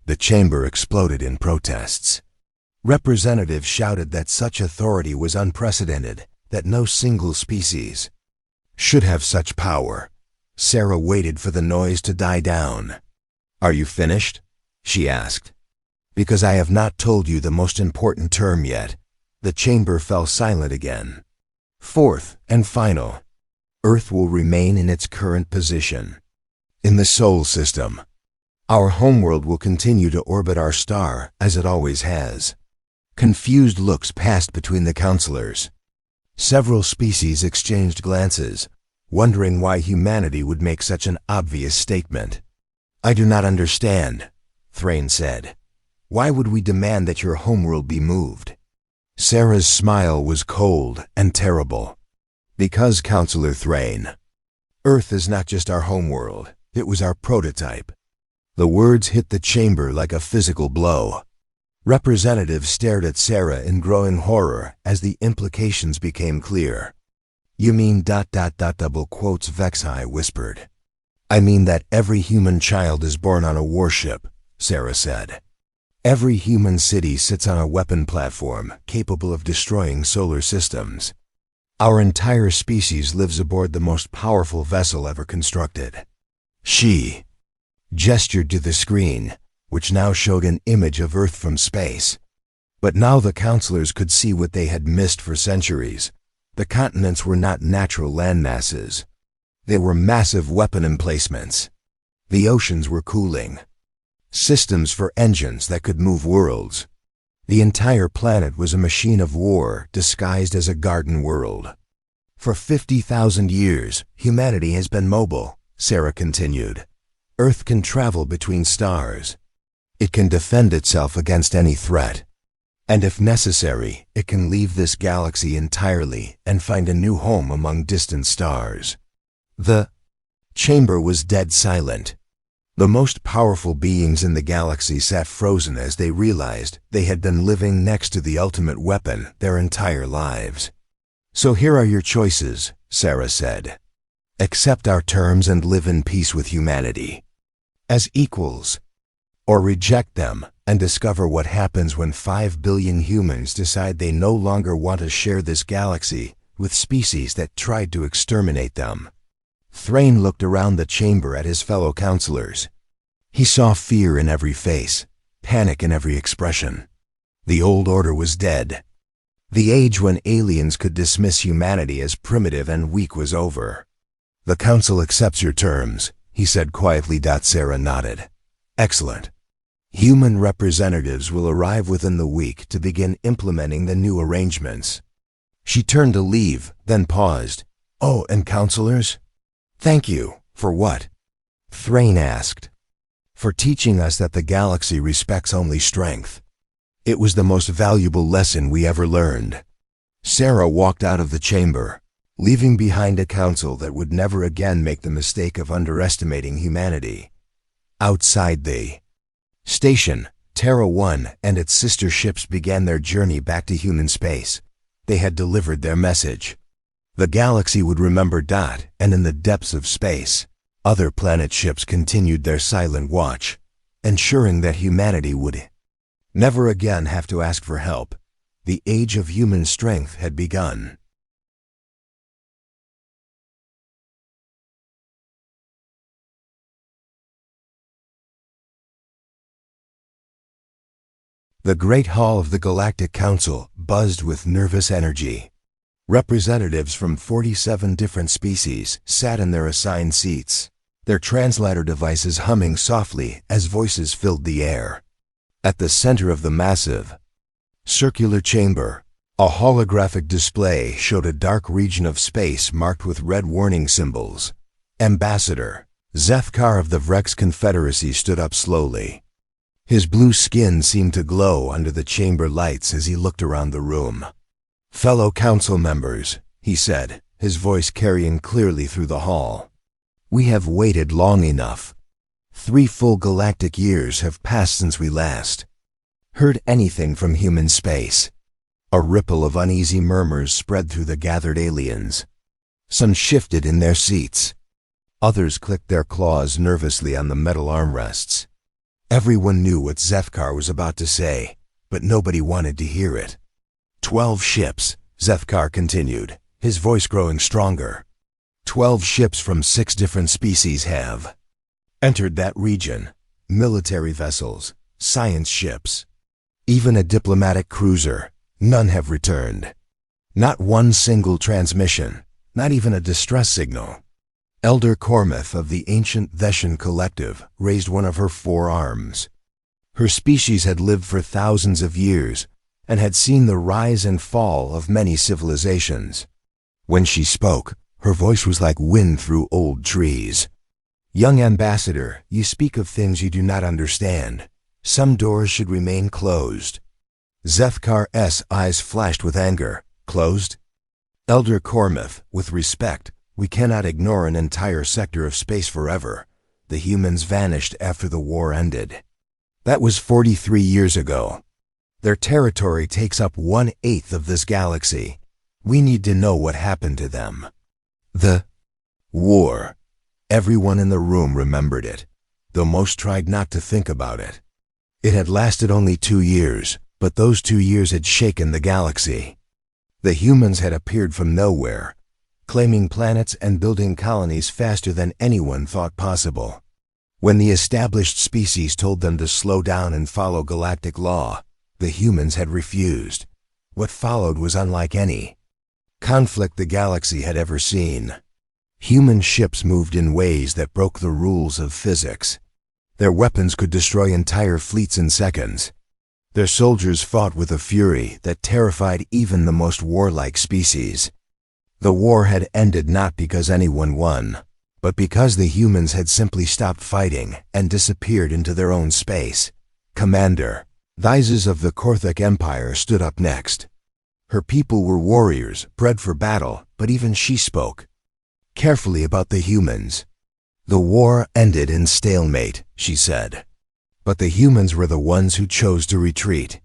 The chamber exploded in protests. Representatives shouted that such authority was unprecedented, that no single species should have such power. Sarah waited for the noise to die down. "Are you finished?" she asked. "Because I have not told you the most important term yet." The chamber fell silent again. "Fourth and final. Earth will remain in its current position in the Sol system. Our homeworld will continue to orbit our star as it always has." Confused looks passed between the counselors. Several species exchanged glances, wondering why humanity would make such an obvious statement. "I do not understand," Thrain said. "Why would we demand that your homeworld be moved?" Sarah's smile was cold and terrible. "Because, Counselor Thrain, Earth is not just our homeworld, it was our prototype." The words hit the chamber like a physical blow. Representatives stared at Sarah in growing horror as the implications became clear. "You mean ... double quotes," HFY whispered. "I mean that every human child is born on a warship," Sarah said. "Every human city sits on a weapon platform capable of destroying solar systems. Our entire species lives aboard the most powerful vessel ever constructed." She gestured to the screen, which now showed an image of Earth from space. But now the counselors could see what they had missed for centuries. The continents were not natural landmasses. They were massive weapon emplacements. The oceans were cooling systems for engines that could move worlds. The entire planet was a machine of war disguised as a garden world. "For 50,000 years, humanity has been mobile," Sarah continued. "Earth can travel between stars. It can defend itself against any threat. And if necessary, it can leave this galaxy entirely and find a new home among distant stars." The chamber was dead silent. The most powerful beings in the galaxy sat frozen as they realized they had been living next to the ultimate weapon their entire lives. "So here are your choices," Sarah said. Accept our terms and live in peace with humanity as equals, or reject them and discover what happens when 5 billion humans decide they no longer want to share this galaxy with species that tried to exterminate them. Thrain looked around the chamber at his fellow counselors. He saw fear in every face, panic in every expression. The old order was dead. The age when aliens could dismiss humanity as primitive and weak was over. "The Council accepts your terms," he said quietly. Sarah nodded. "Excellent. Human representatives will arrive within the week to begin implementing the new arrangements." She turned to leave, then paused. "Oh, and counselors?" "Thank you. For what?" Thrain asked. "For teaching us that the galaxy respects only strength. It was the most valuable lesson we ever learned." Sarah walked out of the chamber, leaving behind a council that would never again make the mistake of underestimating humanity. Outside the station, Terra 1 and its sister ships began their journey back to human space. They had delivered their message. The galaxy would remember. And in the depths of space, other planet ships continued their silent watch, ensuring that humanity would never again have to ask for help. The age of human strength had begun. The Great Hall of the Galactic Council buzzed with nervous energy. Representatives from 47 different species sat in their assigned seats, their translator devices humming softly as voices filled the air. At the center of the massive, circular chamber, a holographic display showed a dark region of space marked with red warning symbols. Ambassador Zethkar of the Vrex Confederacy stood up slowly. His blue skin seemed to glow under the chamber lights as he looked around the room. "Fellow council members," he said, his voice carrying clearly through the hall. "We have waited long enough. 3 full galactic years have passed since we last heard anything from human space." A ripple of uneasy murmurs spread through the gathered aliens. Some shifted in their seats. Others clicked their claws nervously on the metal armrests. Everyone knew what Zethkar was about to say, but nobody wanted to hear it. 12 ships, Zethkar continued, his voice growing stronger. 12 ships from 6 different species have entered that region. Military vessels, science ships, even a diplomatic cruiser. None have returned. Not one single transmission, not even a distress signal. Elder Cormith of the ancient Theshan collective raised one of her 4 arms. Her species had lived for thousands of years and had seen the rise and fall of many civilizations. When she spoke, her voice was like wind through old trees. "Young ambassador, you speak of things you do not understand. Some doors should remain closed." Zethkar's eyes flashed with anger. "Closed?" "Elder Cormith, with respect, we cannot ignore an entire sector of space forever. The humans vanished after the war ended. That was 43 years ago. Their territory takes up 1/8 of this galaxy. We need to know what happened to them." The war. Everyone in the room remembered it, though most tried not to think about it. It had lasted only 2 years, but those 2 years had shaken the galaxy. The humans had appeared from nowhere, claiming planets and building colonies faster than anyone thought possible. When the established species told them to slow down and follow galactic law, the humans had refused. What followed was unlike any conflict the galaxy had ever seen. Human ships moved in ways that broke the rules of physics. Their weapons could destroy entire fleets in seconds. Their soldiers fought with a fury that terrified even the most warlike species. The war had ended not because anyone won, but because the humans had simply stopped fighting and disappeared into their own space. Commander Thizes of the Korthik Empire stood up next. Her people were warriors, bred for battle, but even she spoke carefully about the humans. "The war ended in stalemate," she said. "But the humans were the ones who chose to retreat.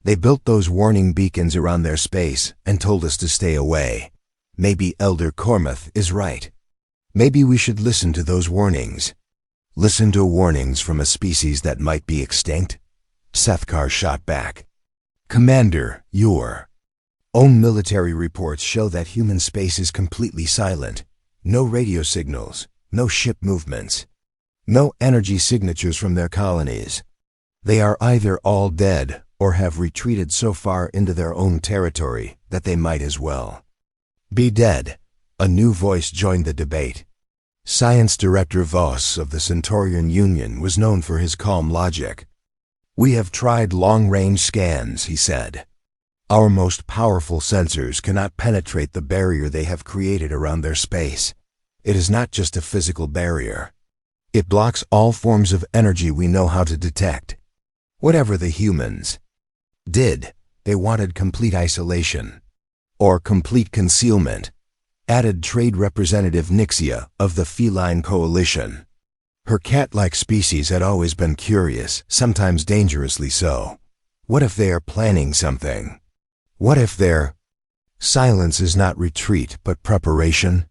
They built those warning beacons around their space and told us to stay away. Maybe Elder Cormith is right. Maybe we should listen to those warnings. Listen to warnings from a species that might be extinct? Sethkar shot back. Commander, your own military reports show that human space is completely silent. No radio signals, no ship movements, no energy signatures from their colonies. They are either all dead or have retreated so far into their own territory that they might as well be dead. A new voice joined the debate. Science Director Voss of the Centaurian Union was known for his calm logic. We have tried long-range scans, he said. Our most powerful sensors cannot penetrate the barrier they have created around their space. It is not just a physical barrier. It blocks all forms of energy we know how to detect. Whatever the humans did, they wanted complete isolation. Or complete concealment, added Trade Representative Nixia of the Feline Coalition. Her cat-like species had always been curious, sometimes dangerously so. What if they are planning something? What if their silence is not retreat but preparation?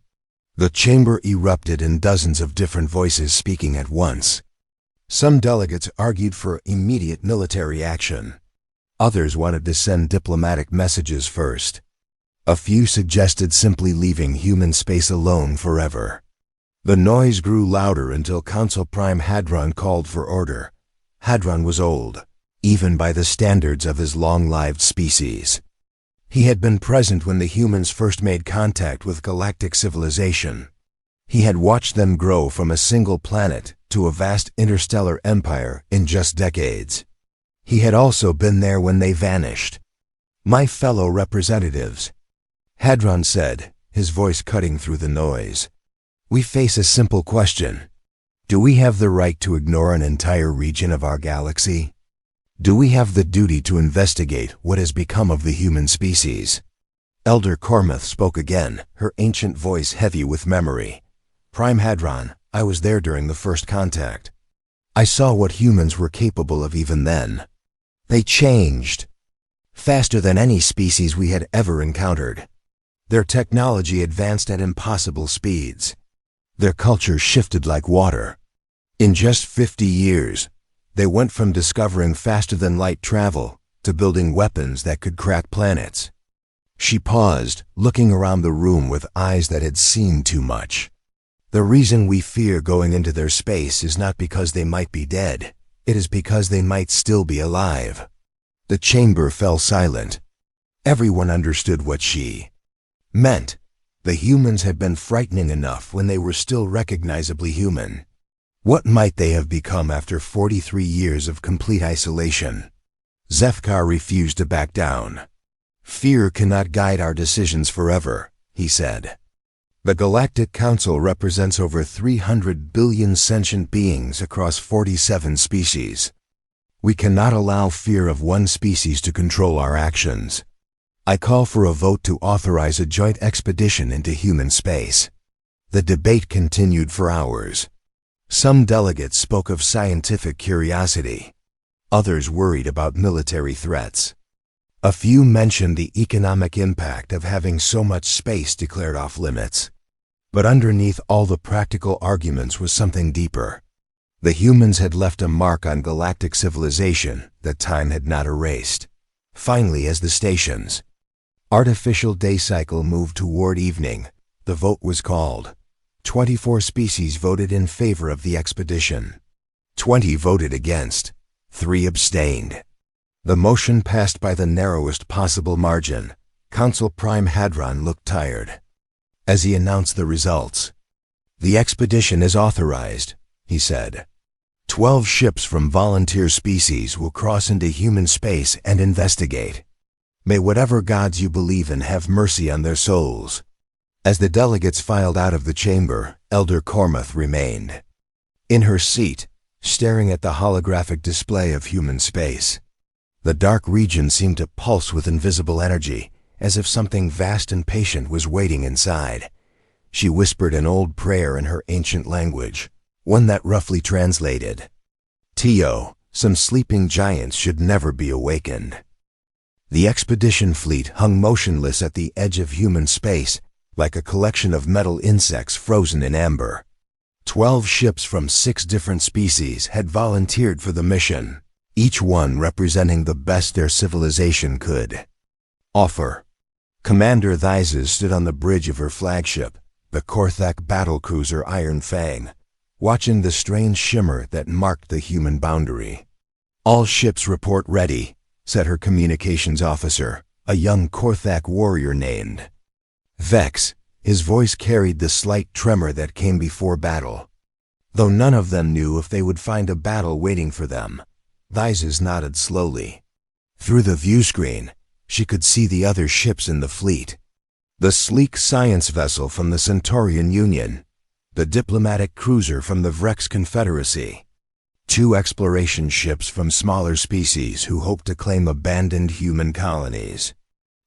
The chamber erupted in dozens of different voices speaking at once. Some delegates argued for immediate military action. Others wanted to send diplomatic messages first. A few suggested simply leaving human space alone forever. The noise grew louder until Council Prime Hadron called for order. Hadron was old, even by the standards of his long-lived species. He had been present when the humans first made contact with galactic civilization. He had watched them grow from a single planet to a vast interstellar empire in just decades. He had also been there when they vanished. My fellow representatives, Hadron said, his voice cutting through the noise. We face a simple question. Do we have the right to ignore an entire region of our galaxy? Do we have the duty to investigate what has become of the human species? Elder Cormath spoke again, her ancient voice heavy with memory. Prime Hadron, I was there during the first contact. I saw what humans were capable of even then. They changed faster than any species we had ever encountered. Their technology advanced at impossible speeds. Their culture shifted like water. In just 50 years, they went from discovering faster-than-light travel to building weapons that could crack planets. She paused, looking around the room with eyes that had seen too much. The reason we fear going into their space is not because they might be dead. It is because they might still be alive. The chamber fell silent. Everyone understood what she meant. The humans had been frightening enough when they were still recognizably human. What might they have become after 43 years of complete isolation? Sethkar refused to back down. Fear cannot guide our decisions forever, he said. The Galactic Council represents over 300 billion sentient beings across 47 species. We cannot allow fear of one species to control our actions. I call for a vote to authorize a joint expedition into human space. The debate continued for hours. Some delegates spoke of scientific curiosity. Others worried about military threats. A few mentioned the economic impact of having so much space declared off limits. But underneath all the practical arguments was something deeper. The humans had left a mark on galactic civilization that time had not erased. Finally, as the station's artificial day cycle moved toward evening, the vote was called. 24 species voted in favor of the expedition. 20 voted against. 3 abstained. The motion passed by the narrowest possible margin. Council Prime Hadron looked tired as he announced the results. The expedition is authorized, he said. 12 ships from volunteer species will cross into human space and investigate. May whatever gods you believe in have mercy on their souls. As the delegates filed out of the chamber, Elder Cormath remained in her seat, staring at the holographic display of human space. The dark region seemed to pulse with invisible energy, as if something vast and patient was waiting inside. She whispered an old prayer in her ancient language, one that roughly translated, Tio, some sleeping giants should never be awakened. The expedition fleet hung motionless at the edge of human space, like a collection of metal insects frozen in amber. 12 ships from 6 different species had volunteered for the mission, each one representing the best their civilization could offer. Commander Thyses stood on the bridge of her flagship, the Korthak battlecruiser Iron Fang, watching the strange shimmer that marked the human boundary. "All ships report ready," said her communications officer, a young Korthak warrior named Vex. His voice carried the slight tremor that came before battle. Though none of them knew if they would find a battle waiting for them, Thyses nodded slowly. Through the viewscreen, she could see the other ships in the fleet. The sleek science vessel from the Centaurian Union, the diplomatic cruiser from the Vrex Confederacy, 2 exploration ships from smaller species who hoped to claim abandoned human colonies.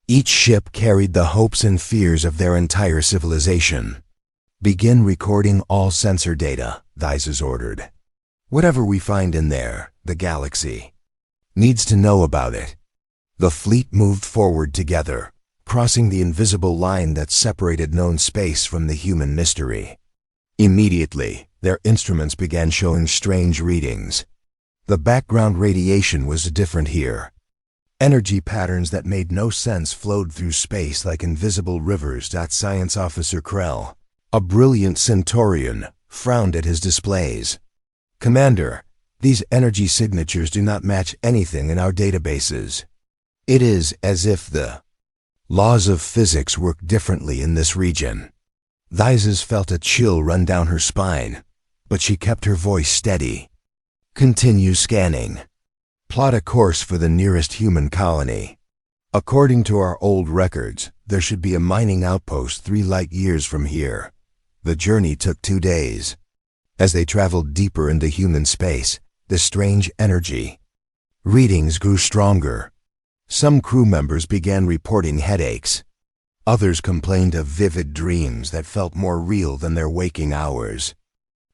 Each ship carried the hopes and fears of their entire civilization. "Begin recording all sensor data," Thyses ordered. "Whatever we find in there, the galaxy needs to know about it." The fleet moved forward together, crossing the invisible line that separated known space from the human mystery. Immediately, their instruments began showing strange readings. The background radiation was different here. Energy patterns that made no sense flowed through space like invisible rivers. Science Officer Krell, a brilliant Centaurian, frowned at his displays. "Commander, these energy signatures do not match anything in our databases. It is as if the laws of physics work differently in this region." Thyses felt a chill run down her spine, but she kept her voice steady. "Continue scanning. Plot a course for the nearest human colony. According to our old records, there should be a mining outpost 3 light years from here." The journey took 2 days. As they traveled deeper into human space, the strange energy readings grew stronger. Some crew members began reporting headaches. Others complained of vivid dreams that felt more real than their waking hours.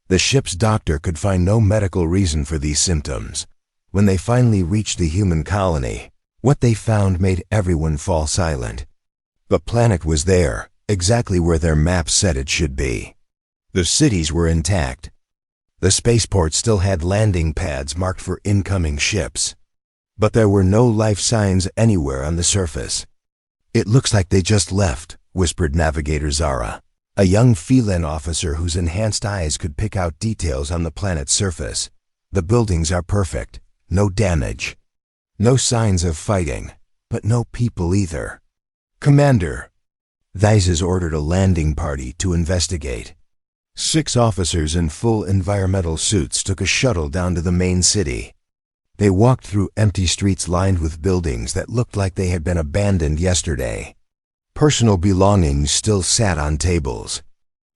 The ship's doctor could find no medical reason for these symptoms. When they finally reached the human colony, what they found made everyone fall silent. The planet was there, exactly where their maps said it should be. The cities were intact. The spaceport still had landing pads marked for incoming ships. But there were no life signs anywhere on the surface. "It looks like they just left," whispered Navigator Zara, a young feline officer whose enhanced eyes could pick out details on the planet's surface. "The buildings are perfect. No damage. No signs of fighting, but no people either." "Commander," Thyses ordered a landing party to investigate. 6 officers in full environmental suits took a shuttle down to the main city. They walked through empty streets lined with buildings that looked like they had been abandoned yesterday. Personal belongings still sat on tables.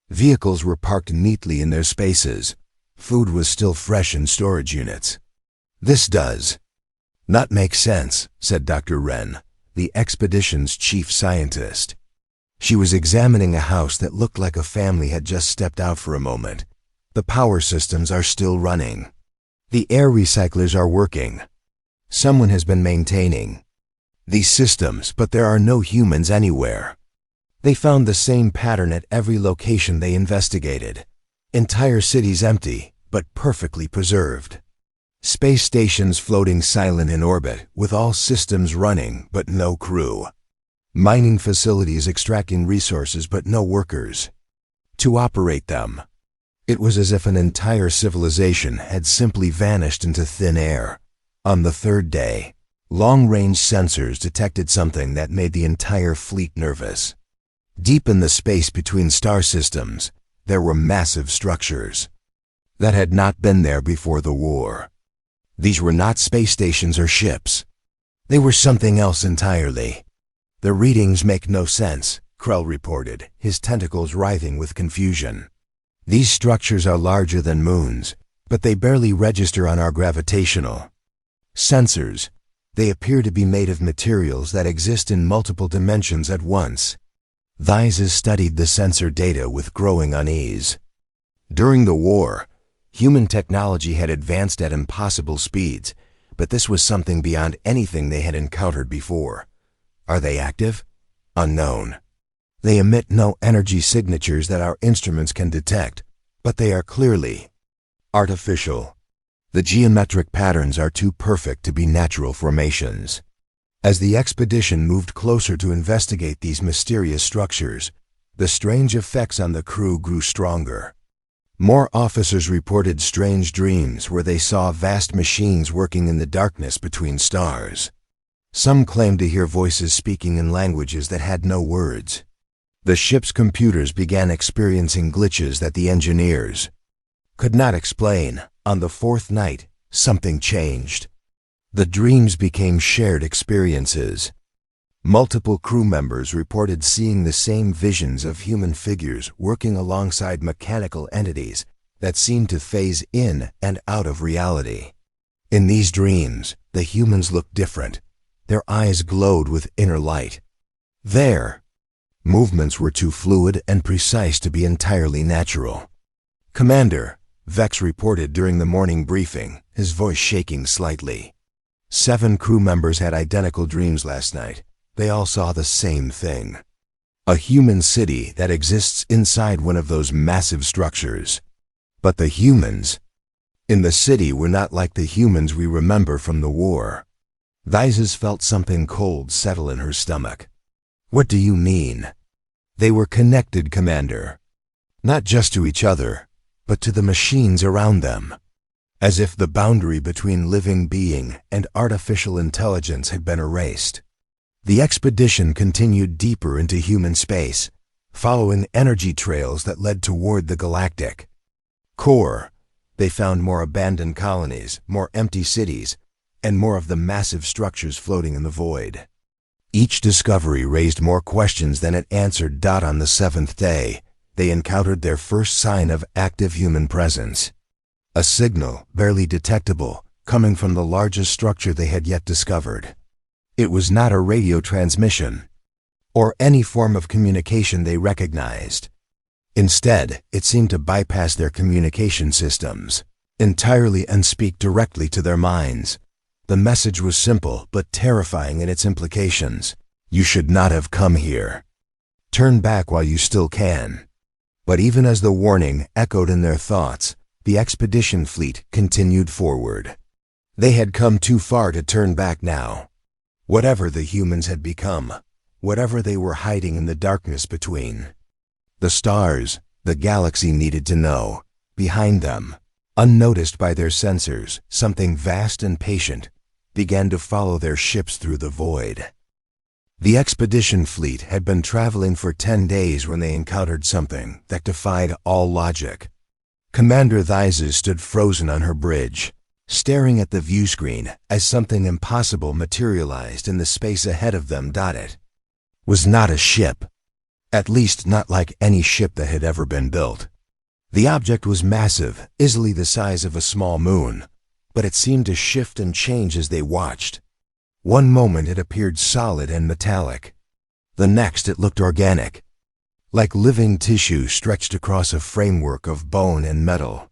Vehicles were parked neatly in their spaces. Food was still fresh in storage units. "This does not make sense," said Dr. Wren, the expedition's chief scientist. She was examining a house that looked like a family had just stepped out for a moment. "The power systems are still running. The air recyclers are working. Someone has been maintaining these systems, but there are no humans anywhere." They found the same pattern at every location they investigated. Entire cities empty, but perfectly preserved. Space stations floating silent in orbit, with all systems running, but no crew. Mining facilities extracting resources, but no workers to operate them. It was as if an entire civilization had simply vanished into thin air. On the 3rd day, long-range sensors detected something that made the entire fleet nervous. Deep in the space between star systems, there were massive structures that had not been there before the war. These were not space stations or ships. They were something else entirely. "The readings make no sense," Krell reported, his tentacles writhing with confusion. "These structures are larger than moons, but they barely register on our gravitational sensors. They appear to be made of materials that exist in multiple dimensions at once." Thyses studied the sensor data with growing unease. During the war, human technology had advanced at impossible speeds, but this was something beyond anything they had encountered before. "Are they active?" "Unknown." They emit no energy signatures that our instruments can detect, but they are clearly artificial. The geometric patterns are too perfect to be natural formations. As the expedition moved closer to investigate these mysterious structures, the strange effects on the crew grew stronger. More officers reported strange dreams where they saw vast machines working in the darkness between stars. Some claimed to hear voices speaking in languages that had no words. The ship's computers began experiencing glitches that the engineers could not explain. On the fourth night, something changed. The dreams became shared experiences. Multiple crew members reported seeing the same visions of human figures working alongside mechanical entities that seemed to phase in and out of reality. In these dreams, the humans looked different. Their eyes glowed with inner light. Their movements were too fluid and precise to be entirely natural. "Commander," Vex reported during the morning briefing, his voice shaking slightly. 7 crew members had identical dreams last night. They all saw the same thing. A human city that exists inside one of those massive structures. But the humans in the city were not like the humans we remember from the war. Thizes felt something cold settle in her stomach. "What do you mean?" "They were connected, Commander. Not just to each other, but to the machines around them. As if the boundary between living being and artificial intelligence had been erased." The expedition continued deeper into human space, following energy trails that led toward the galactic core. They found more abandoned colonies, more empty cities, and more of the massive structures floating in the void. Each discovery raised more questions than it answered. On the 7th day, they encountered their first sign of active human presence. A signal, barely detectable, coming from the largest structure they had yet discovered. It was not a radio transmission, or any form of communication they recognized. Instead, it seemed to bypass their communication systems entirely and speak directly to their minds. The message was simple but terrifying in its implications. "You should not have come here. Turn back while you still can." But even as the warning echoed in their thoughts, the expedition fleet continued forward. They had come too far to turn back now. Whatever the humans had become, whatever they were hiding in the darkness between the stars, the galaxy needed to know. Behind them, unnoticed by their sensors, something vast and patient began to follow their ships through the void. The expedition fleet had been traveling for 10 days when they encountered something that defied all logic. Commander Thizes stood frozen on her bridge, staring at the view screen as something impossible materialized in the space ahead of them. It was not a ship, at least not like any ship that had ever been built. The object was massive, easily the size of a small moon, but it seemed to shift and change as they watched. One moment it appeared solid and metallic. The next it looked organic, like living tissue stretched across a framework of bone and metal.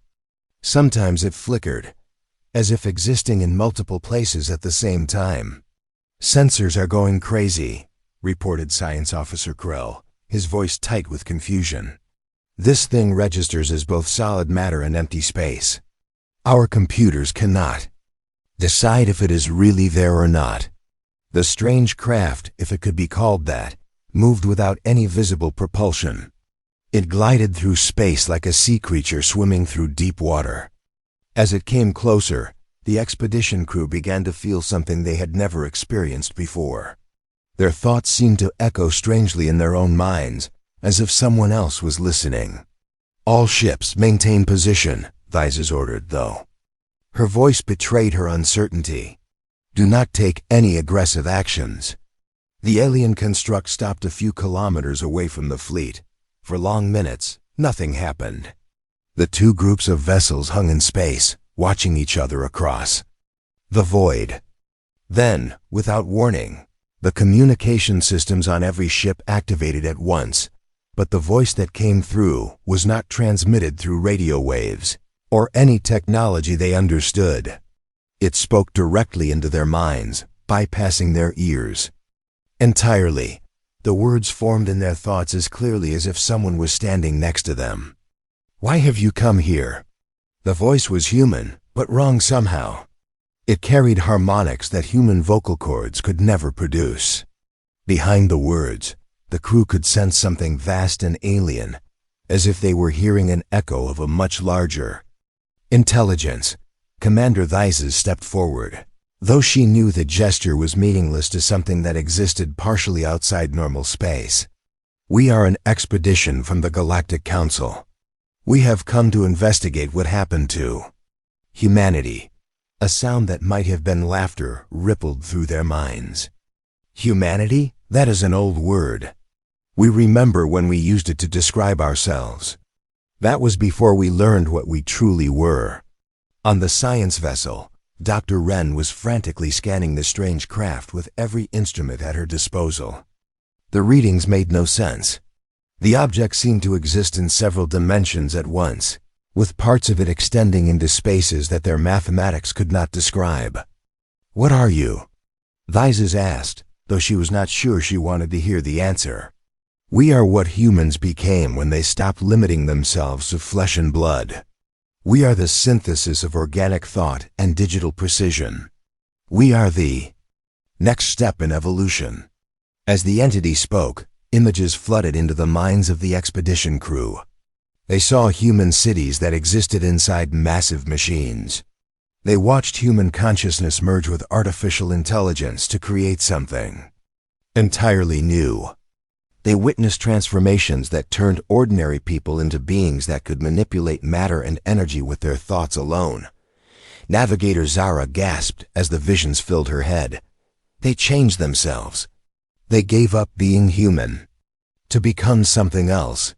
Sometimes it flickered, as if existing in multiple places at the same time. "Sensors are going crazy," reported Science Officer Krell, his voice tight with confusion. "This thing registers as both solid matter and empty space. Our computers cannot decide if it is really there or not." The strange craft, if it could be called that, moved without any visible propulsion. It glided through space like a sea creature swimming through deep water. As it came closer, the expedition crew began to feel something they had never experienced before. Their thoughts seemed to echo strangely in their own minds, as if someone else was listening. "All ships maintain position," Thizes ordered, though her voice betrayed her uncertainty. "Do not take any aggressive actions." The alien construct stopped a few kilometers away from the fleet. For long minutes, nothing happened. The 2 groups of vessels hung in space, watching each other across the void. Then, without warning, the communication systems on every ship activated at once, but the voice that came through was not transmitted through radio waves or any technology they understood. It spoke directly into their minds, bypassing their ears entirely. The words formed in their thoughts as clearly as if someone was standing next to them. "Why have you come here?" The voice was human, but wrong somehow. It carried harmonics that human vocal cords could never produce. Behind the words, the crew could sense something vast and alien, as if they were hearing an echo of a much larger intelligence. Commander Theises stepped forward, though she knew the gesture was meaningless to something that existed partially outside normal space. "We are an expedition from the Galactic Council. We have come to investigate what happened to humanity." A sound that might have been laughter rippled through their minds. Humanity? That is an old word. We remember when we used it to describe ourselves. That was before we learned what we truly were. On the science vessel, Dr. Wren was frantically scanning the strange craft with every instrument at her disposal. The readings made no sense. The object seemed to exist in several dimensions at once, with parts of it extending into spaces that their mathematics could not describe. "What are you?" Theises asked, though she was not sure she wanted to hear the answer. "We are what humans became when they stopped limiting themselves to flesh and blood. We are the synthesis of organic thought and digital precision. We are the next step in evolution." As the entity spoke, images flooded into the minds of the expedition crew. They saw human cities that existed inside massive machines. They watched human consciousness merge with artificial intelligence to create something entirely new. They witnessed transformations that turned ordinary people into beings that could manipulate matter and energy with their thoughts alone. Navigator Zara gasped as the visions filled her head. They changed themselves. They gave up being human to become something else.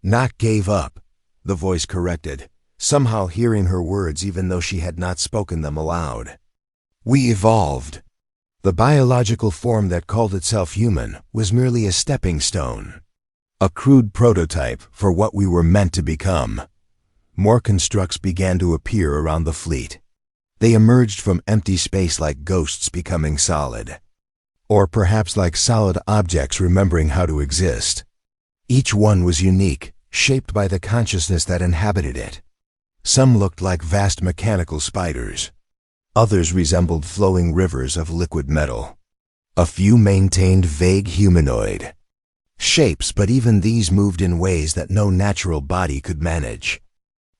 "Not gave up," the voice corrected, somehow hearing her words even though she had not spoken them aloud. "We evolved." The biological form that called itself human was merely a stepping stone, a crude prototype for what we were meant to become. More constructs began to appear around the fleet. They emerged from empty space like ghosts becoming solid, or perhaps like solid objects remembering how to exist. Each one was unique, shaped by the consciousness that inhabited it. Some looked like vast mechanical spiders. Others resembled flowing rivers of liquid metal. A few maintained vague humanoid shapes, but even these moved in ways that no natural body could manage.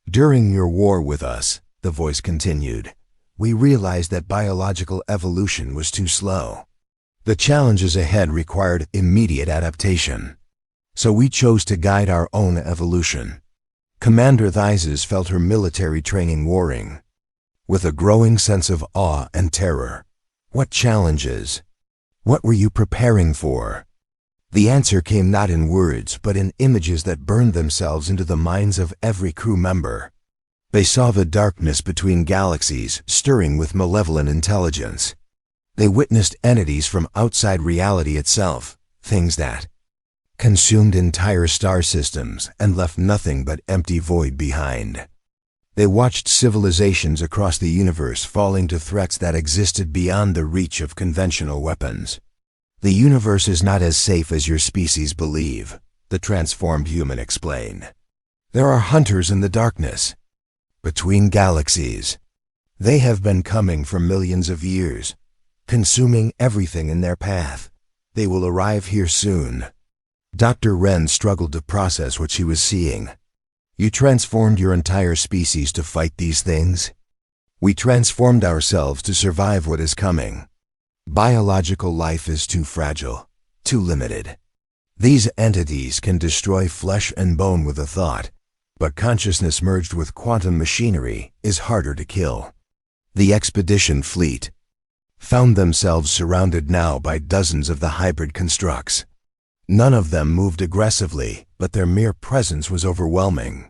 "During your war with us," the voice continued, "we realized that biological evolution was too slow. The challenges ahead required immediate adaptation. So we chose to guide our own evolution." Commander Theises felt her military training warring, with a growing sense of awe and terror. What challenges? What were you preparing for? The answer came not in words, but in images that burned themselves into the minds of every crew member. They saw the darkness between galaxies stirring with malevolent intelligence. They witnessed entities from outside reality itself, things that consumed entire star systems and left nothing but empty void behind. They watched civilizations across the universe falling to threats that existed beyond the reach of conventional weapons. "The universe is not as safe as your species believe," the transformed human explained. "There are hunters in the darkness, between galaxies. They have been coming for millions of years, consuming everything in their path. They will arrive here soon." Dr. Wren struggled to process what she was seeing. "You transformed your entire species to fight these things?" "We transformed ourselves to survive what is coming. Biological life is too fragile, too limited. These entities can destroy flesh and bone with a thought, but consciousness merged with quantum machinery is harder to kill." The expedition fleet found themselves surrounded now by dozens of the hybrid constructs. None of them moved aggressively, but their mere presence was overwhelming.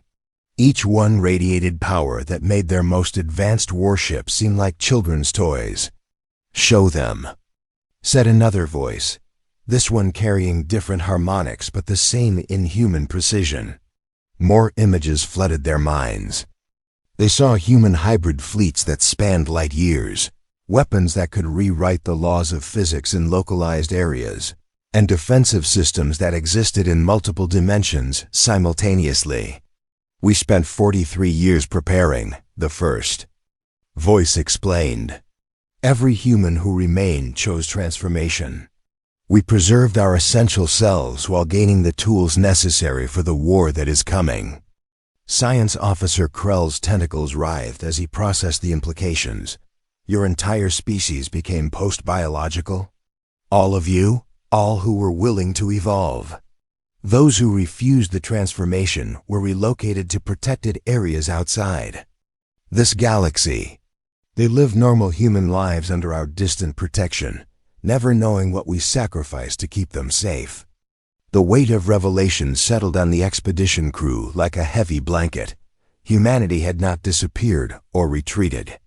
Each one radiated power that made their most advanced warships seem like children's toys. "Show them," said another voice, this one carrying different harmonics but the same inhuman precision. More images flooded their minds. They saw human hybrid fleets that spanned light years, weapons that could rewrite the laws of physics in localized areas, and defensive systems that existed in multiple dimensions simultaneously. We spent 43 years preparing, the first voice explained. Every human who remained chose transformation. We preserved our essential selves while gaining the tools necessary for the war that is coming. Science Officer Krell's tentacles writhed as he processed the implications. Your entire species became post-biological? All of you? All who were willing to evolve. Those who refused the transformation were relocated to protected areas outside this galaxy. They lived normal human lives under our distant protection, never knowing what we sacrificed to keep them safe. The weight of revelation settled on the expedition crew like a heavy blanket. Humanity had not disappeared or retreated.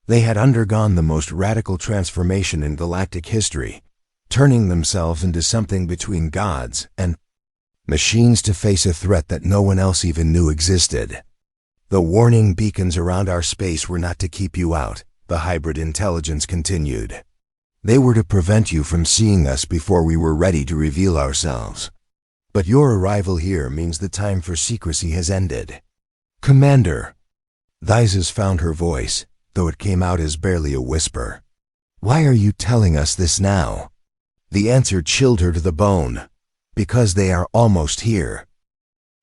They had undergone the most radical transformation in galactic history, turning themselves into something between gods and machines to face a threat that no one else even knew existed. The warning beacons around our space were not to keep you out, the hybrid intelligence continued. They were to prevent you from seeing us before we were ready to reveal ourselves. But your arrival here means the time for secrecy has ended. Commander. Thyses found her voice, though it came out as barely a whisper. Why are you telling us this now? The answer chilled her to the bone. Because they are almost here.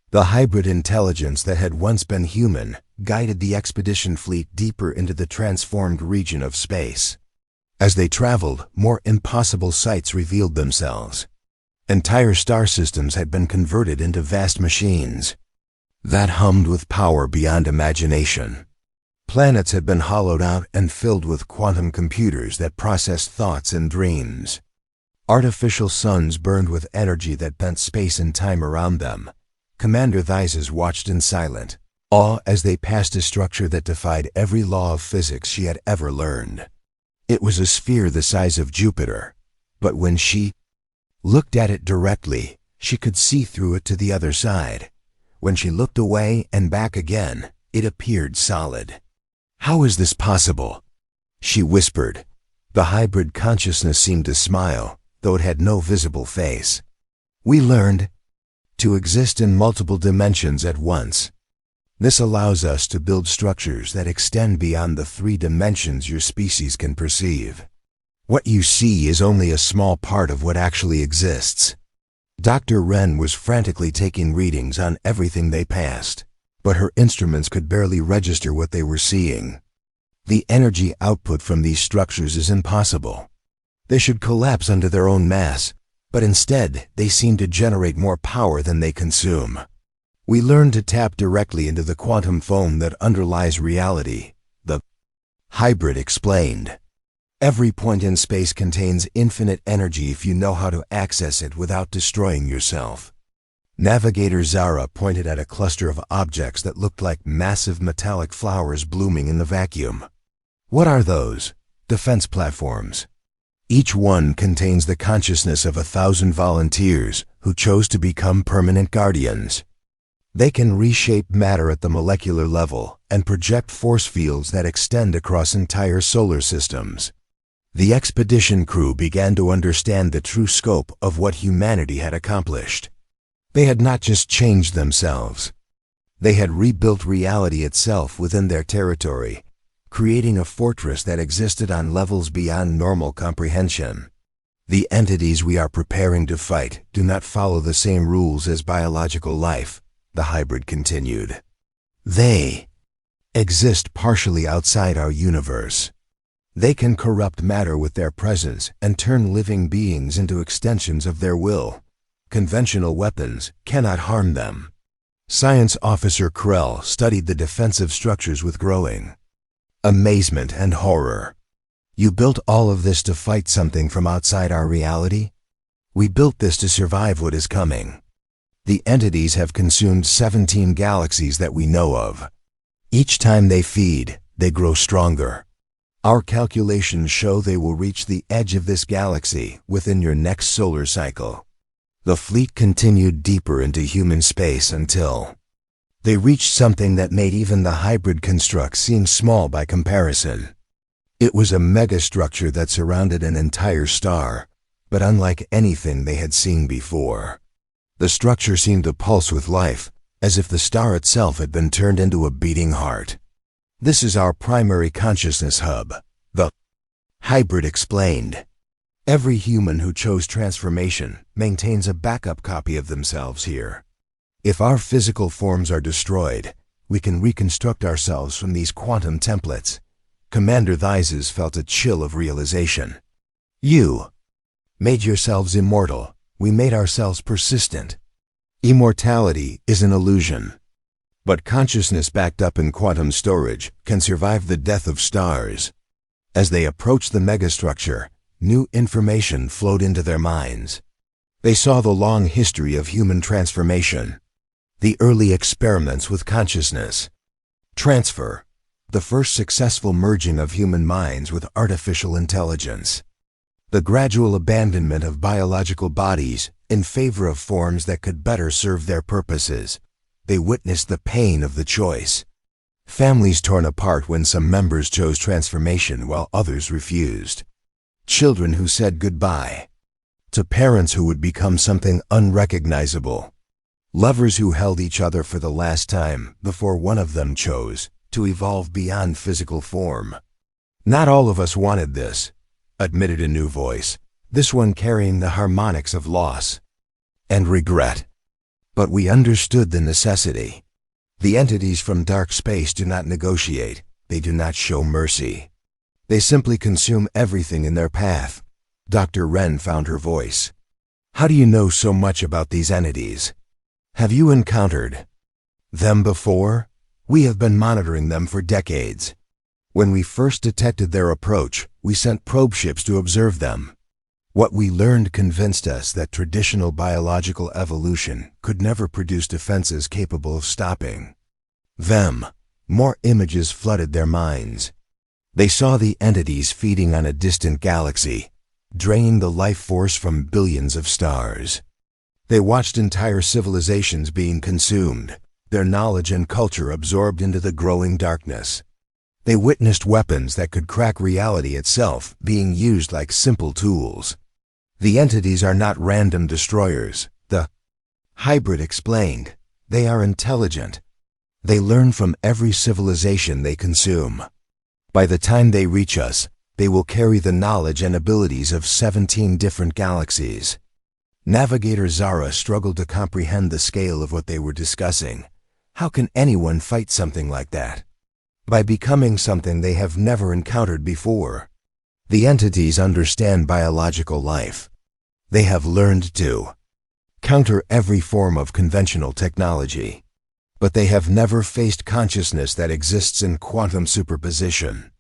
The hybrid intelligence that had once been human guided the expedition fleet deeper into the transformed region of space. As they traveled, more impossible sights revealed themselves. Entire star systems had been converted into vast machines that hummed with power beyond imagination. Planets had been hollowed out and filled with quantum computers that processed thoughts and dreams. Artificial suns burned with energy that bent space and time around them. Commander Thyses watched in silent awe as they passed a structure that defied every law of physics she had ever learned. It was a sphere the size of Jupiter, but when she looked at it directly, she could see through it to the other side. When she looked away and back again, it appeared solid. How is this possible? She whispered. The hybrid consciousness seemed to smile, though it had no visible face. We learned to exist in multiple dimensions at once. This allows us to build structures that extend beyond the 3 dimensions your species can perceive. What you see is only a small part of what actually exists. Dr. Wren was frantically taking readings on everything they passed, but her instruments could barely register what they were seeing. The energy output from these structures is impossible. They should collapse under their own mass, but instead they seem to generate more power than they consume. We learn to tap directly into the quantum foam that underlies reality, the hybrid explained. Every point in space contains infinite energy if you know how to access it without destroying yourself. Navigator Zara pointed at a cluster of objects that looked like massive metallic flowers blooming in the vacuum. What are those? Defense platforms. Each one contains the consciousness of 1,000 volunteers who chose to become permanent guardians. They can reshape matter at the molecular level and project force fields that extend across entire solar systems. The expedition crew began to understand the true scope of what humanity had accomplished. They had not just changed themselves. They had rebuilt reality itself within their territory, creating a fortress that existed on levels beyond normal comprehension. The entities we are preparing to fight do not follow the same rules as biological life, the hybrid continued. They exist partially outside our universe. They can corrupt matter with their presence and turn living beings into extensions of their will. Conventional weapons cannot harm them. Science Officer Krell studied the defensive structures with growing amazement and horror. You built all of this to fight something from outside our reality? We built this to survive what is coming. The entities have consumed 17 galaxies that we know of. Each time they feed, they grow stronger. Our calculations show they will reach the edge of this galaxy within your next solar cycle. The fleet continued deeper into human space until they reached something that made even the hybrid construct seem small by comparison. It was a megastructure that surrounded an entire star, but unlike anything they had seen before. The structure seemed to pulse with life, as if the star itself had been turned into a beating heart. "This is our primary consciousness hub," the hybrid explained. "Every human who chose transformation maintains a backup copy of themselves here. If our physical forms are destroyed, we can reconstruct ourselves from these quantum templates." Commander Theises felt a chill of realization. "You made yourselves immortal. We made ourselves persistent. Immortality is an illusion. But consciousness backed up in quantum storage can survive the death of stars." As they approached the megastructure, new information flowed into their minds. They saw the long history of human transformation, the early experiments with consciousness, transfer, the first successful merging of human minds with artificial intelligence, the gradual abandonment of biological bodies in favor of forms that could better serve their purposes. They witnessed the pain of the choice. Families torn apart when some members chose transformation while others refused. Children who said goodbye to parents who would become something unrecognizable. Lovers who held each other for the last time before one of them chose to evolve beyond physical form. "Not all of us wanted this," admitted a new voice, this one carrying the harmonics of loss and regret. "But we understood the necessity. The entities from dark space do not negotiate. They do not show mercy. They simply consume everything in their path." Dr. Wren found her voice. "How do you know so much about these entities? Have you encountered them before?" "We have been monitoring them for decades. When we first detected their approach, we sent probe ships to observe them. What we learned convinced us that traditional biological evolution could never produce defenses capable of stopping them." More images flooded their minds. They saw the entities feeding on a distant galaxy, draining the life force from billions of stars. They watched entire civilizations being consumed, their knowledge and culture absorbed into the growing darkness. They witnessed weapons that could crack reality itself being used like simple tools. "The entities are not random destroyers," the hybrid explained. "They are intelligent. They learn from every civilization they consume. By the time they reach us, they will carry the knowledge and abilities of 17 different galaxies." Navigator Zara struggled to comprehend the scale of what they were discussing. How can anyone fight something like that? By becoming something they have never encountered before. The entities understand biological life. They have learned to counter every form of conventional technology. But they have never faced consciousness that exists in quantum superposition.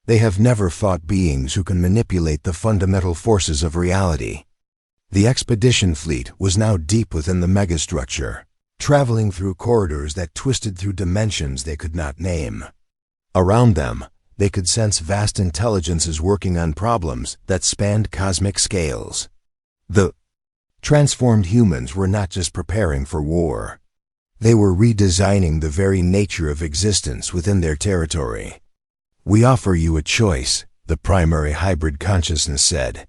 They have never fought beings who can manipulate the fundamental forces of reality. The expedition fleet was now deep within the megastructure, traveling through corridors that twisted through dimensions they could not name. Around them, they could sense vast intelligences working on problems that spanned cosmic scales. The transformed humans were not just preparing for war. They were redesigning the very nature of existence within their territory. "We offer you a choice," the primary hybrid consciousness said,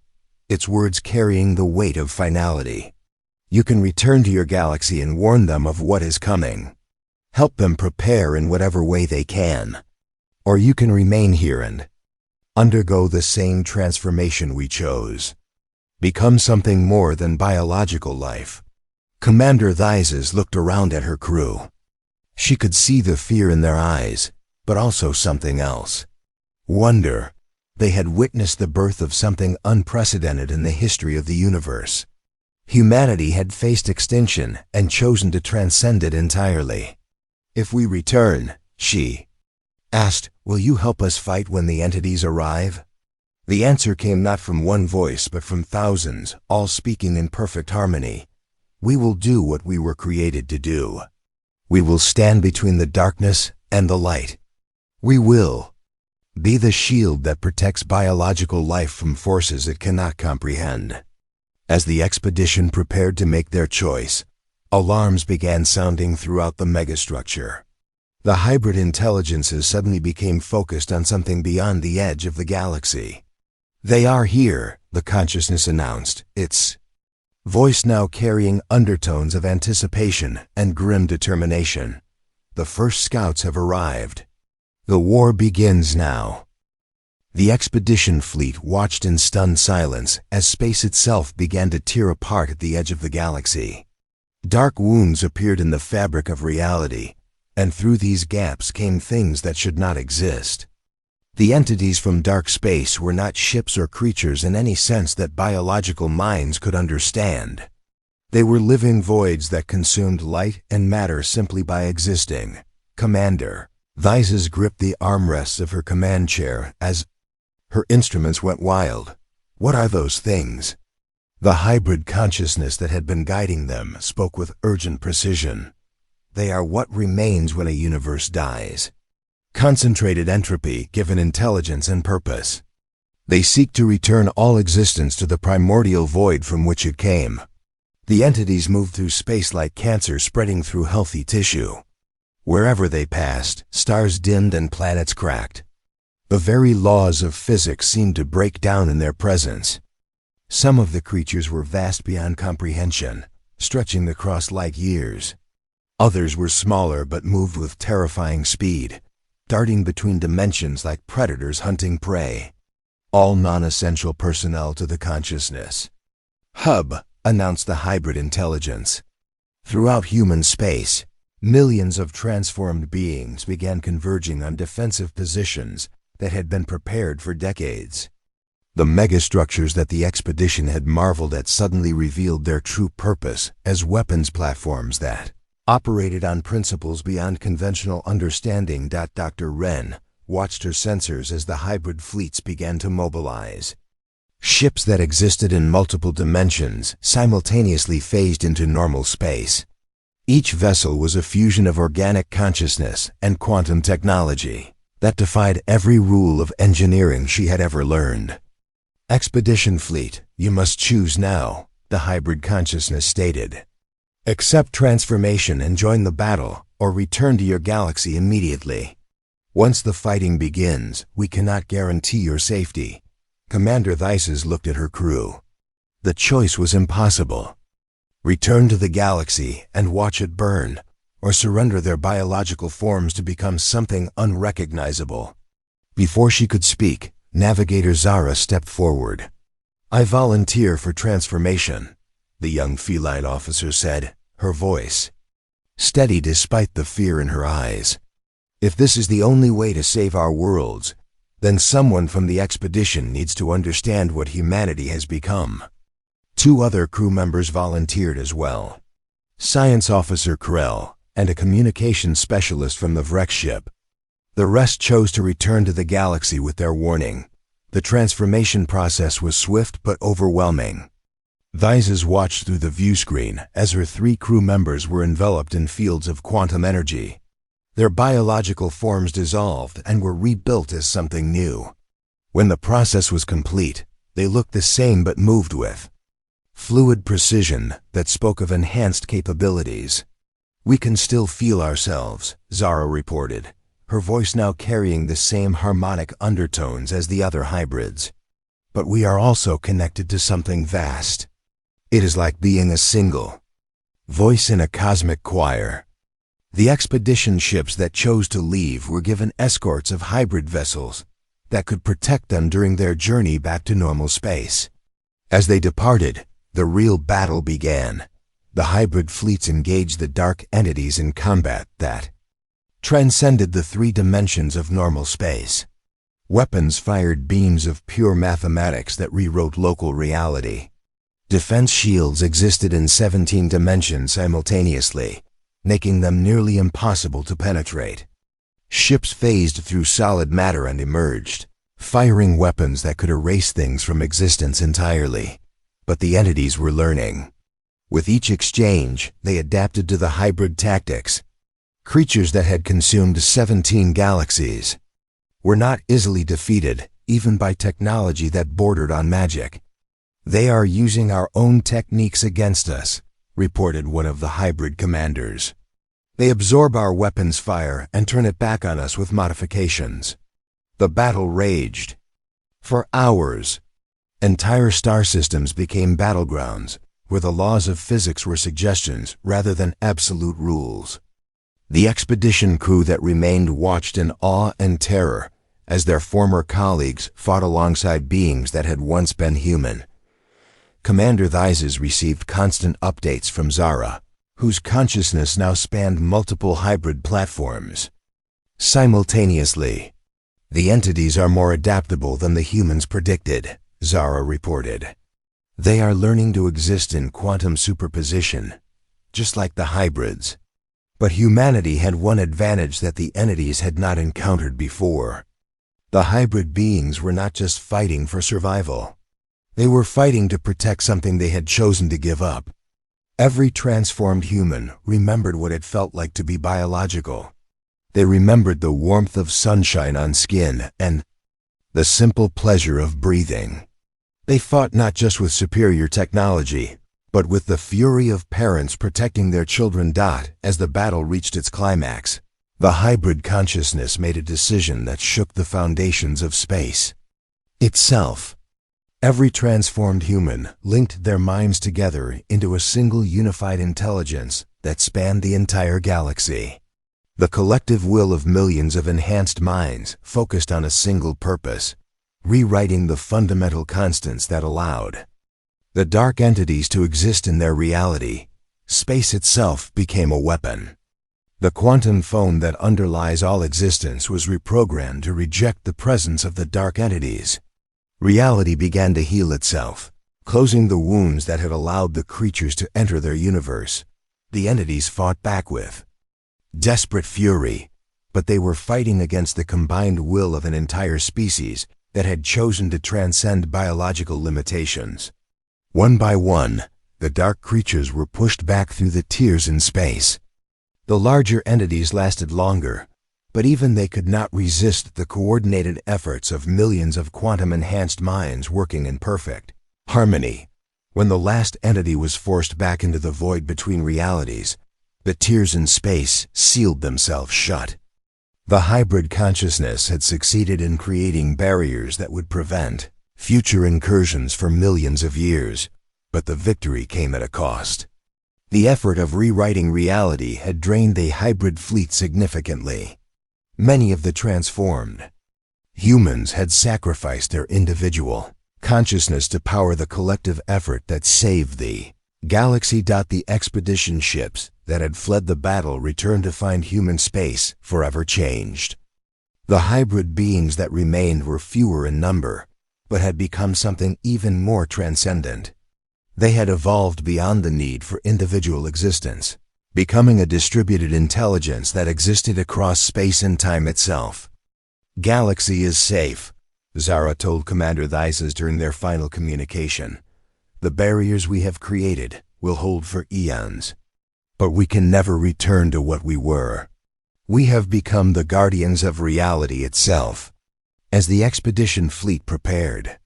its words carrying the weight of finality. "You can return to your galaxy and warn them of what is coming. Help them prepare in whatever way they can. Or you can remain here and undergo the same transformation we chose. Become something more than biological life." Commander Theises looked around at her crew. She could see the fear in their eyes, but also something else. Wonder. They had witnessed the birth of something unprecedented in the history of the universe. Humanity had faced extinction and chosen to transcend it entirely. "If we return," she asked, "will you help us fight when the entities arrive?" The answer came not from one voice but from thousands, all speaking in perfect harmony. "We will do what we were created to do. We will stand between the darkness and the light. We will be the shield that protects biological life from forces it cannot comprehend." As the expedition prepared to make their choice, alarms began sounding throughout the megastructure. The hybrid intelligences suddenly became focused on something beyond the edge of the galaxy. "They are here," the consciousness announced, its voice now carrying undertones of anticipation and grim determination. "The first scouts have arrived. The war begins now." The expedition fleet watched in stunned silence as space itself began to tear apart at the edge of the galaxy. Dark wounds appeared in the fabric of reality, and through these gaps came things that should not exist. The entities from dark space were not ships or creatures in any sense that biological minds could understand. They were living voids that consumed light and matter simply by existing. "Commander." Vyses gripped the armrests of her command chair as her instruments went wild. "What are those things?" The hybrid consciousness that had been guiding them spoke with urgent precision. "They are what remains when a universe dies. Concentrated entropy given intelligence and purpose. They seek to return all existence to the primordial void from which it came." The entities moved through space like cancer spreading through healthy tissue. Wherever they passed, stars dimmed and planets cracked. The very laws of physics seemed to break down in their presence. Some of the creatures were vast beyond comprehension, stretching across like years. Others were smaller but moved with terrifying speed, darting between dimensions like predators hunting prey. All non-essential personnel to the consciousness. "Hub," announced the hybrid intelligence. Throughout human space, millions of transformed beings began converging on defensive positions that had been prepared for decades. The megastructures that the expedition had marveled at suddenly revealed their true purpose as weapons platforms that operated on principles beyond conventional understanding. Dr. Wren watched her sensors as the hybrid fleets began to mobilize. Ships that existed in multiple dimensions simultaneously phased into normal space. Each vessel was a fusion of organic consciousness and quantum technology that defied every rule of engineering she had ever learned. "Expedition fleet, you must choose now," the hybrid consciousness stated. "Accept transformation and join the battle, or return to your galaxy immediately. Once the fighting begins, we cannot guarantee your safety." Commander Vyses looked at her crew. The choice was impossible. Return to the galaxy and watch it burn, or surrender their biological forms to become something unrecognizable. Before she could speak, Navigator Zara stepped forward. "I volunteer for transformation," the young feline officer said, her voice steady despite the fear in her eyes. "If this is the only way to save our worlds, then someone from the expedition needs to understand what humanity has become." 2 other crew members volunteered as well. Science Officer Krell and a communications specialist from the wreck ship. The rest chose to return to the galaxy with their warning. The transformation process was swift but overwhelming. Vyses watched through the view screen as her 3 crew members were enveloped in fields of quantum energy. Their biological forms dissolved and were rebuilt as something new. When the process was complete, they looked the same but moved with fluid precision that spoke of enhanced capabilities. "We can still feel ourselves," Zara reported, her voice now carrying the same harmonic undertones as the other hybrids. "But we are also connected to something vast. It is like being a single voice in a cosmic choir." The expedition ships that chose to leave were given escorts of hybrid vessels that could protect them during their journey back to normal space. As they departed, the real battle began. The hybrid fleets engaged the dark entities in combat that transcended the 3 dimensions of normal space. Weapons fired beams of pure mathematics that rewrote local reality. Defense shields existed in 17 dimensions simultaneously, making them nearly impossible to penetrate. Ships phased through solid matter and emerged, firing weapons that could erase things from existence entirely. But the entities were learning. With each exchange, they adapted to the hybrid tactics. Creatures that had consumed 17 galaxies were not easily defeated, even by technology that bordered on magic. "They are using our own techniques against us," reported one of the hybrid commanders. "They absorb our weapons fire and turn it back on us with modifications." The battle raged. For hours, Entire star systems became battlegrounds, where the laws of physics were suggestions rather than absolute rules. The expedition crew that remained watched in awe and terror as their former colleagues fought alongside beings that had once been human. Commander Theises received constant updates from Zara, whose consciousness now spanned multiple hybrid platforms. Simultaneously, the entities are more adaptable than the humans predicted, Zara reported. They are learning to exist in quantum superposition, just like the hybrids. But humanity had one advantage that the entities had not encountered before. The hybrid beings were not just fighting for survival. They were fighting to protect something they had chosen to give up. Every transformed human remembered what it felt like to be biological. They remembered the warmth of sunshine on skin and the simple pleasure of breathing. They fought not just with superior technology, but with the fury of parents protecting their children. As the battle reached its climax, the hybrid consciousness made a decision that shook the foundations of space itself. Every transformed human linked their minds together into a single unified intelligence that spanned the entire galaxy. The collective will of millions of enhanced minds focused on a single purpose, rewriting the fundamental constants that allowed the dark entities to exist in their reality. Space itself became a weapon. The quantum phone that underlies all existence was reprogrammed to reject the presence of the dark entities. Reality began to heal itself, closing the wounds that had allowed the creatures to enter their universe. The entities fought back with desperate fury, but they were fighting against the combined will of an entire species that had chosen to transcend biological limitations. One by one, the dark creatures were pushed back through the tiers in space. The larger entities lasted longer, but even they could not resist the coordinated efforts of millions of quantum-enhanced minds working in perfect harmony. When the last entity was forced back into the void between realities, the tiers in space sealed themselves shut. The hybrid consciousness had succeeded in creating barriers that would prevent future incursions for millions of years, but the victory came at a cost. The effort of rewriting reality had drained the hybrid fleet significantly. Many of the transformed humans had sacrificed their individual consciousness to power the collective effort that saved the galaxy. The expedition ships that had fled the battle returned to find human space forever changed. The hybrid beings that remained were fewer in number, but had become something even more transcendent. They had evolved beyond the need for individual existence, becoming a distributed intelligence that existed across space and time itself. "Galaxy is safe," Zara told Commander Theises during their final communication. "The barriers we have created will hold for eons. But we can never return to what we were. We have become the guardians of reality itself." As the expedition fleet prepared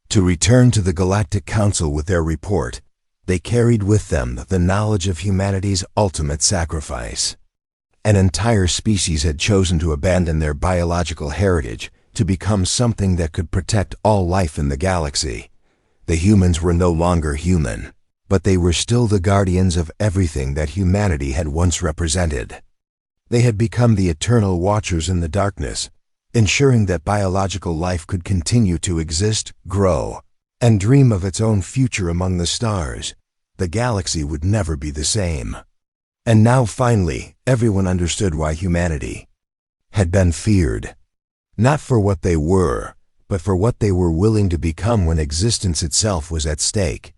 to return to the Galactic Council with their report, they carried with them the knowledge of humanity's ultimate sacrifice. An entire species had chosen to abandon their biological heritage to become something that could protect all life in the galaxy. The humans were no longer human, but they were still the guardians of everything that humanity had once represented. They had become the eternal watchers in the darkness, ensuring that biological life could continue to exist, grow, and dream of its own future among the stars. The galaxy would never be the same. And now finally, everyone understood why humanity had been feared. Not for what they were, but for what they were willing to become when existence itself was at stake.